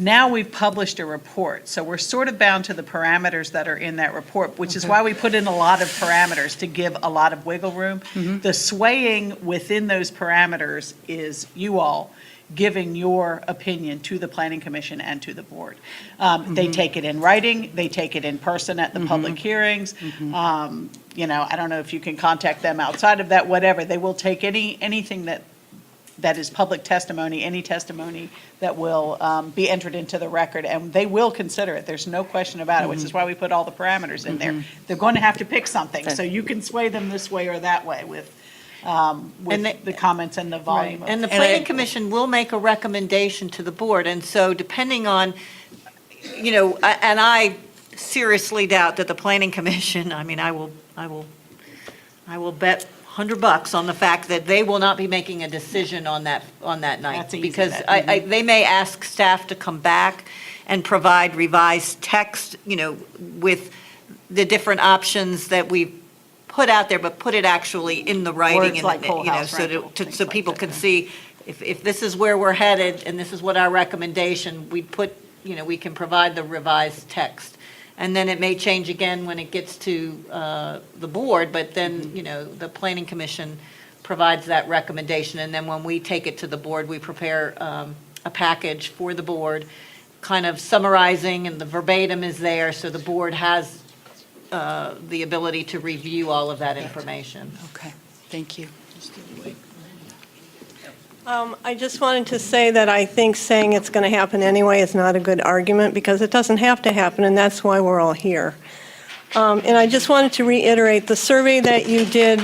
Speaker 4: Now we've published a report, so we're sort of bound to the parameters that are in that report, which is why we put in a lot of parameters to give a lot of wiggle room. The swaying within those parameters is you all giving your opinion to the Planning Commission and to the board. They take it in writing, they take it in person at the public hearings. I don't know if you can contact them outside of that, whatever. They will take anything that is public testimony, any testimony that will be entered into the record, and they will consider it. There's no question about it, which is why we put all the parameters in there. They're going to have to pick something, so you can sway them this way or that way with the comments and the volume.
Speaker 3: And the Planning Commission will make a recommendation to the board, and so depending on, and I seriously doubt that the Planning Commission, I mean, I will bet $100 on the fact that they will not be making a decision on that night.
Speaker 4: That's easy,
Speaker 3: Because
Speaker 4: that.
Speaker 3: they may ask staff to come back and provide revised text, with the different options that we've put out there, but put it actually in the writing.
Speaker 4: Words
Speaker 3: and
Speaker 4: like whole house
Speaker 3: so
Speaker 4: rental, things
Speaker 3: so
Speaker 4: like
Speaker 3: people
Speaker 4: that.
Speaker 3: can see, if this is where we're headed and this is what our recommendation, we can provide the revised text. And then it may change again when it gets to the board, but then, the Planning Commission provides that recommendation. And then when we take it to the board, we prepare a package for the board, kind of summarizing, and the verbatim is there, so the board has the ability to review all of that information.
Speaker 10: Okay, thank you.
Speaker 11: I just wanted to say that I think saying it's going to happen anyway is not a good argument, because it doesn't have to happen, and that's why we're all here. And I just wanted to reiterate, the survey that you did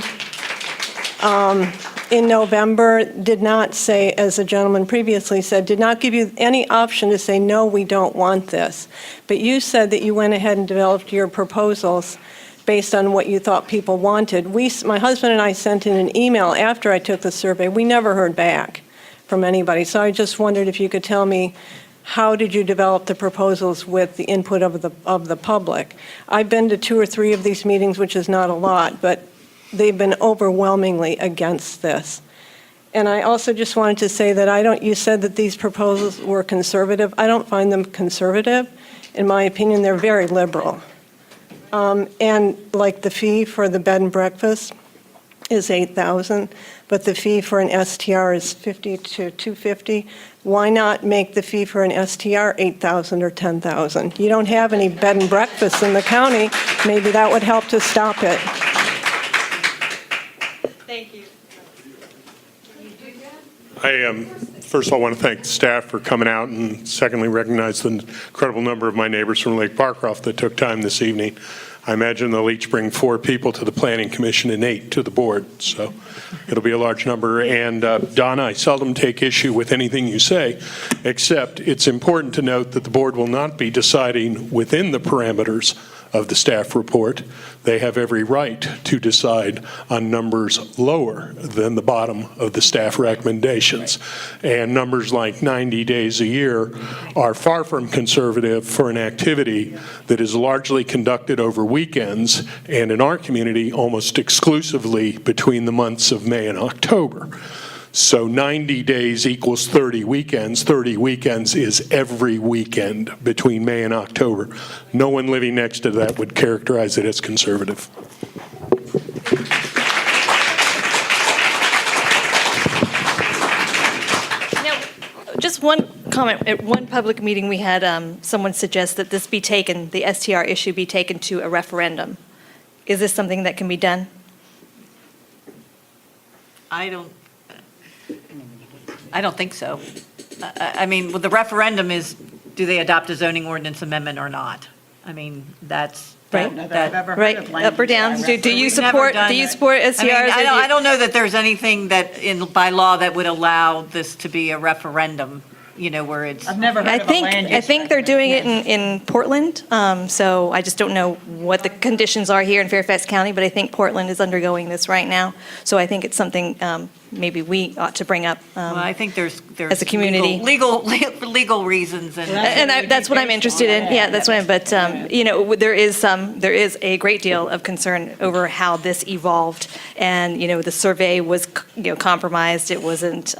Speaker 11: in November did not say, as the gentleman previously said, did not give you any option to say, no, we don't want this. But you said that you went ahead and developed your proposals based on what you thought people wanted. My husband and I sent in an email after I took the survey. We never heard back from anybody. So I just wondered if you could tell me, how did you develop the proposals with the input of the public? I've been to 2 or 3 of these meetings, which is not a lot, but they've been overwhelmingly against this. And I also just wanted to say that you said that these proposals were conservative. I don't find them conservative. In my opinion, they're very liberal. And like the fee for the bed and breakfast is $8,000, but the fee for an STR is $50 to $250. Why not make the fee for an STR $8,000 or $10,000? You don't have any bed and breakfasts in the county. Maybe that would help to stop it.
Speaker 1: Thank you.
Speaker 22: First of all, I want to thank the staff for coming out, and secondly, recognize the incredible number of my neighbors from Lake Barcroft that took time this evening. I imagine they'll each bring 4 people to the Planning Commission and 8 to the board, so it'll be a large number. And Donna, I seldom take issue with anything you say, except it's important to note that the board will not be deciding within the parameters of the staff report. They have every right to decide on numbers lower than the bottom of the staff recommendations. And numbers like 90 days a year are far from conservative for an activity that is largely conducted over weekends, and in our community, almost exclusively between the months of May and October. So 90 days equals 30 weekends. 30 weekends is every weekend between May and October. No one living next to that would characterize it as conservative.
Speaker 1: Now, just one comment. At one public meeting we had, someone suggest that this be taken, the STR issue be taken to a referendum. Is this something that can be done?
Speaker 3: I don't think so. I mean, well, the referendum is, do they adopt a zoning ordinance amendment or not? I mean, that's.
Speaker 1: Right.
Speaker 3: Right,
Speaker 1: Up or down? Do you support STRs?
Speaker 3: I mean, I don't know that there's anything that by law that would allow this to be a referendum, where it's.
Speaker 4: I've never heard of a land use
Speaker 1: I think they're doing it in Portland, so I just don't know what the conditions are here in Fairfax County, but I think Portland is undergoing this right now. So I think it's something maybe we ought to bring up
Speaker 3: Well, I think there's
Speaker 1: as a community.
Speaker 3: Legal reasons
Speaker 1: And that's what I'm interested in. Yeah, that's what but, there is a great deal of concern over how this evolved. And, the survey was, compromised. It wasn't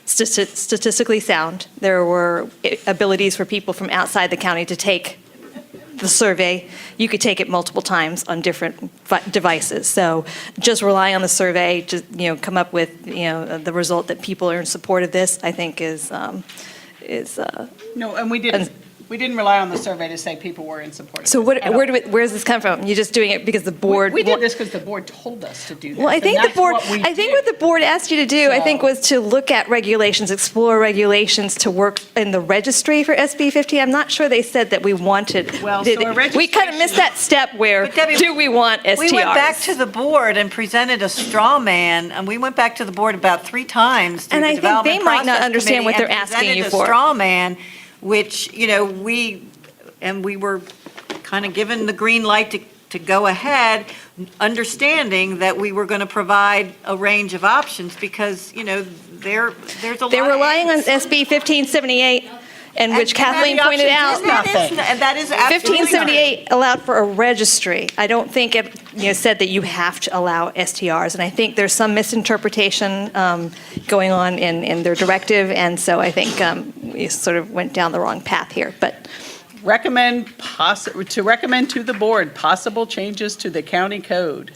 Speaker 1: statistically sound. There were abilities for people from outside the county to take the survey. You could take it multiple times on different devices. So just rely on the survey, just, come up with, the result that people are in support of this, I think is.
Speaker 4: No, and we didn't rely on the survey to say people were in support of
Speaker 1: So
Speaker 4: this at all.
Speaker 1: where does this come from? You're just doing it because the board.
Speaker 4: We did this because the board told us to do this.
Speaker 1: Well, I think
Speaker 4: and
Speaker 1: the board,
Speaker 4: that's what we
Speaker 1: I think
Speaker 4: did.
Speaker 1: what the board asked you to do, I think,
Speaker 4: So-
Speaker 1: was to look at regulations, explore regulations to work in the registry for SB 50. I'm not sure they said that we wanted.
Speaker 3: Well, so a
Speaker 1: We kind of missed that step where,
Speaker 3: But Debbie,
Speaker 1: do we want STRs?
Speaker 3: We went back to the board and presented a straw man, and we went back to the board about 3 times through
Speaker 1: And
Speaker 3: the
Speaker 1: I think
Speaker 3: development
Speaker 1: they might not
Speaker 3: process
Speaker 1: understand what
Speaker 3: committee
Speaker 1: they're
Speaker 3: and
Speaker 1: asking you
Speaker 3: presented
Speaker 1: for.
Speaker 3: a straw man, which, we were kind of given the green light to go ahead, understanding that we were going to provide a range of options because, there's a lot.
Speaker 1: They're relying on SB 1578, and which Kathleen pointed out.
Speaker 3: That is absolutely
Speaker 1: 1578 allowed for a registry. I don't think it said that you have to allow STRs, and I think there's some misinterpretation going on in their directive, and so I think we sort of went down the wrong path here. But
Speaker 4: recommend to the board possible changes to the county code.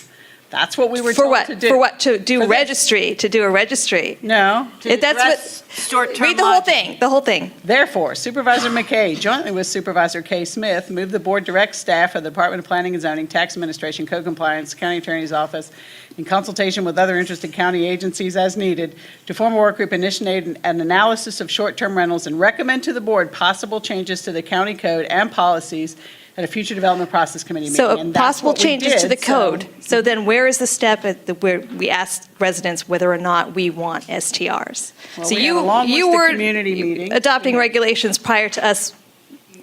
Speaker 4: That's what we were
Speaker 1: for
Speaker 4: told
Speaker 1: what?
Speaker 4: to do.
Speaker 1: For what? To do
Speaker 4: For the-
Speaker 1: registry? To do a registry?
Speaker 4: No.
Speaker 1: That's what.
Speaker 3: Short-term
Speaker 1: Read the whole thing. The whole thing.
Speaker 4: Therefore, Supervisor McKay, jointly with Supervisor K. Smith, move the board direct staff of the Department of Planning and Zoning, Tax Administration, Code Compliance, County Attorney's Office, in consultation with other interested county agencies as needed, to form a work group, initiate an analysis of short-term rentals, and recommend to the board possible changes to the county code and policies at a future development process committee meeting.
Speaker 1: So
Speaker 4: And that's
Speaker 1: possible
Speaker 4: what we
Speaker 1: changes to
Speaker 4: did,
Speaker 1: the code. So then where is the step where we ask residents whether or not we want STRs?
Speaker 4: Well,
Speaker 1: So
Speaker 4: we had a long list
Speaker 1: you
Speaker 4: of
Speaker 1: were
Speaker 4: community meetings.
Speaker 1: adopting regulations prior to us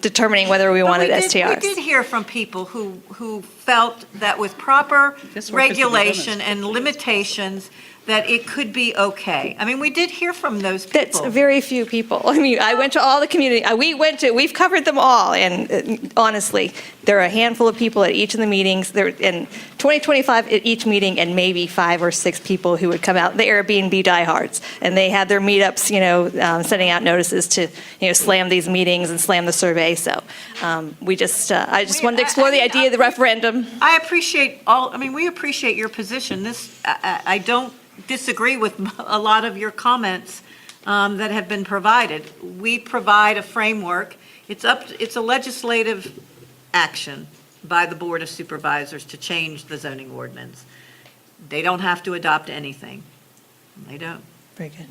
Speaker 1: determining whether we wanted STRs.
Speaker 3: We did hear from people who felt that with proper regulation and limitations, that it could be okay. I mean, we did hear from those people.
Speaker 1: That's very few people. I mean, I went to all the community, we've covered them all, and honestly, there are a handful of people at each of the meetings, there, in 2025 at each meeting, and maybe 5 or 6 people who would come out, the Airbnb diehards, and they had their meetups, sending out notices to, slam these meetings and slam the survey, so I just wanted to explore the idea of the referendum.
Speaker 3: I appreciate we appreciate your position. I don't disagree with a lot of your comments that have been provided. We provide a framework. It's a legislative action by the Board of Supervisors to change the zoning ordinance. They don't have to adopt anything. They don't.
Speaker 1: Very good.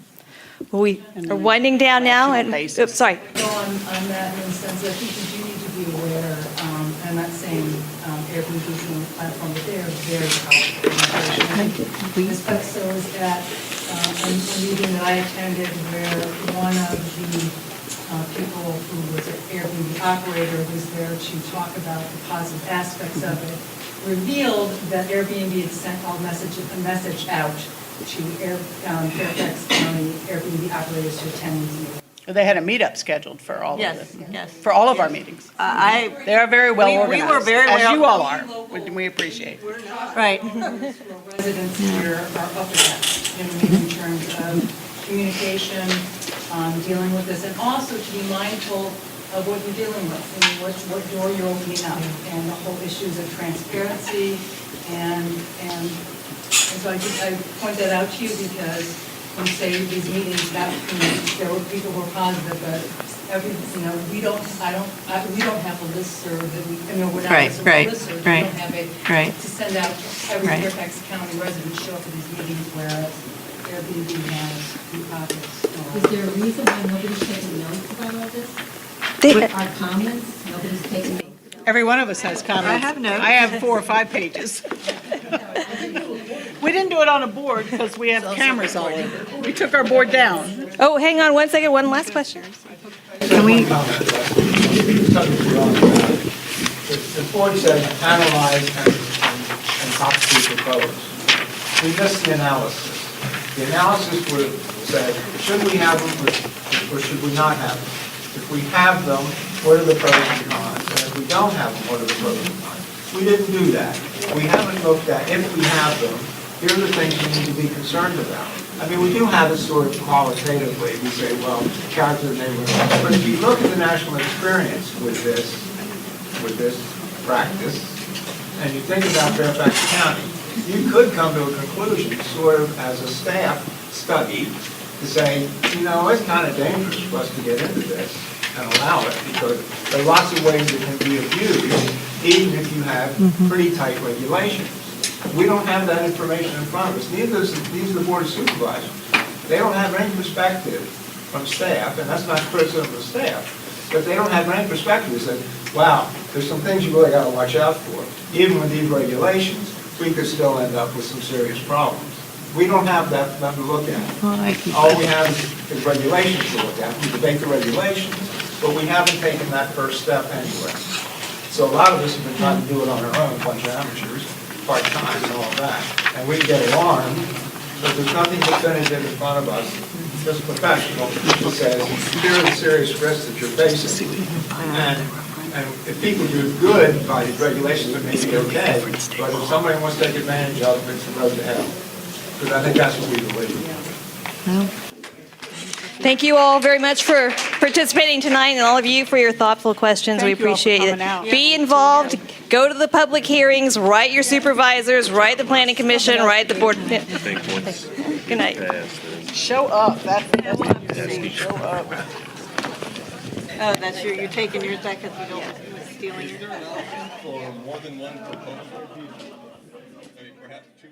Speaker 1: Well, we are winding down now, and, oops, sorry.
Speaker 10: Go on that in the sense that people do need to be aware, I'm not saying Airbnb is on the platform, but they are very powerful. So is at a meeting that I attended where one of the
Speaker 8: people who was an Airbnb operator who's there to talk about the positive aspects of it, revealed that Airbnb had sent a message out to Fairfax County Airbnb operators to attend these meetings.
Speaker 4: They had a meetup scheduled for all of
Speaker 3: Yes,
Speaker 4: this.
Speaker 3: yes.
Speaker 4: For all of our meetings. They are very well
Speaker 3: we
Speaker 4: organized.
Speaker 3: were very
Speaker 4: as
Speaker 3: well-
Speaker 4: you all are. We appreciate.
Speaker 3: Right.
Speaker 8: Residents here are up against in terms of communication, dealing with this, and also to be mindful of what you're dealing with, and what door you're opening up, and the whole issues of transparency, and so I point that out to you because when you say these meetings, that, there were people who were positive, but we don't have a listserv that we're not
Speaker 3: Right,
Speaker 8: a
Speaker 3: right,
Speaker 8: listserv.
Speaker 3: right,
Speaker 8: We don't have it
Speaker 3: right.
Speaker 8: to send out to every
Speaker 3: Right.
Speaker 8: Fairfax County resident show up at these meetings, whereas Airbnb has the office.
Speaker 17: Is there a reason why nobody's taking notes about all this? Our comments, nobody's taking notes?
Speaker 4: Every one of us has comments.
Speaker 3: I have notes.
Speaker 4: I have 4 or 5 pages. We didn't do it on a board because we have cameras all over. We took our board down.
Speaker 1: Oh, hang on one second, one last question.
Speaker 3: Can we?
Speaker 12: The board says analyze and possibly propose. We missed the analysis. The analysis would have said, should we have them or should we not have them? If we have them, what are the pros and cons? And if we don't have them, what are the pros and cons? We didn't do that. We haven't looked at, if we have them, here are the things we need to be concerned about. I mean, we do have it sort of qualitatively. We say, well, character of the neighborhood. But if you look at the national experience with this practice, and you think about Fairfax County, you could come to a conclusion, sort of as a staff study, to say, it's kind of dangerous for us to get into this and allow it, because there are lots of ways it can be abused, even if you have pretty tight regulations. We don't have that information in front of us. Neither does the Board of Supervisors. They don't have any perspective from staff, and that's not criticism of the staff, but they don't have any perspective. They say, wow, there's some things you really got to watch out for. Even with these regulations, we could still end up with some serious problems. We don't have that to look at. All we have is regulations to look at. We debate the regulations, but we haven't taken that first step anywhere. So a lot of us have been trying to do it on our own, a bunch of amateurs, part-time and all of that. And we get alarmed, but there's nothing definitive in front of us, just professional, that says, here are the serious risks that you're facing. And if people do good by these regulations, it may be okay, but if somebody wants to take advantage of them, it's the road to hell. Because I think that's what we believe.
Speaker 1: Thank you all very much for participating tonight, and all of you for your thoughtful questions.
Speaker 4: Thank
Speaker 1: We
Speaker 4: you all for
Speaker 1: appreciate
Speaker 4: coming out.
Speaker 1: it. Be involved, go to the public hearings, write your supervisors, write the planning commission, write the board.
Speaker 2: I think once
Speaker 1: Good night.
Speaker 4: Show up. That's what you see. Show up.
Speaker 3: Oh, that's you're taking yours back because you don't stealing yours.
Speaker 5: For more than one proposal, maybe perhaps 2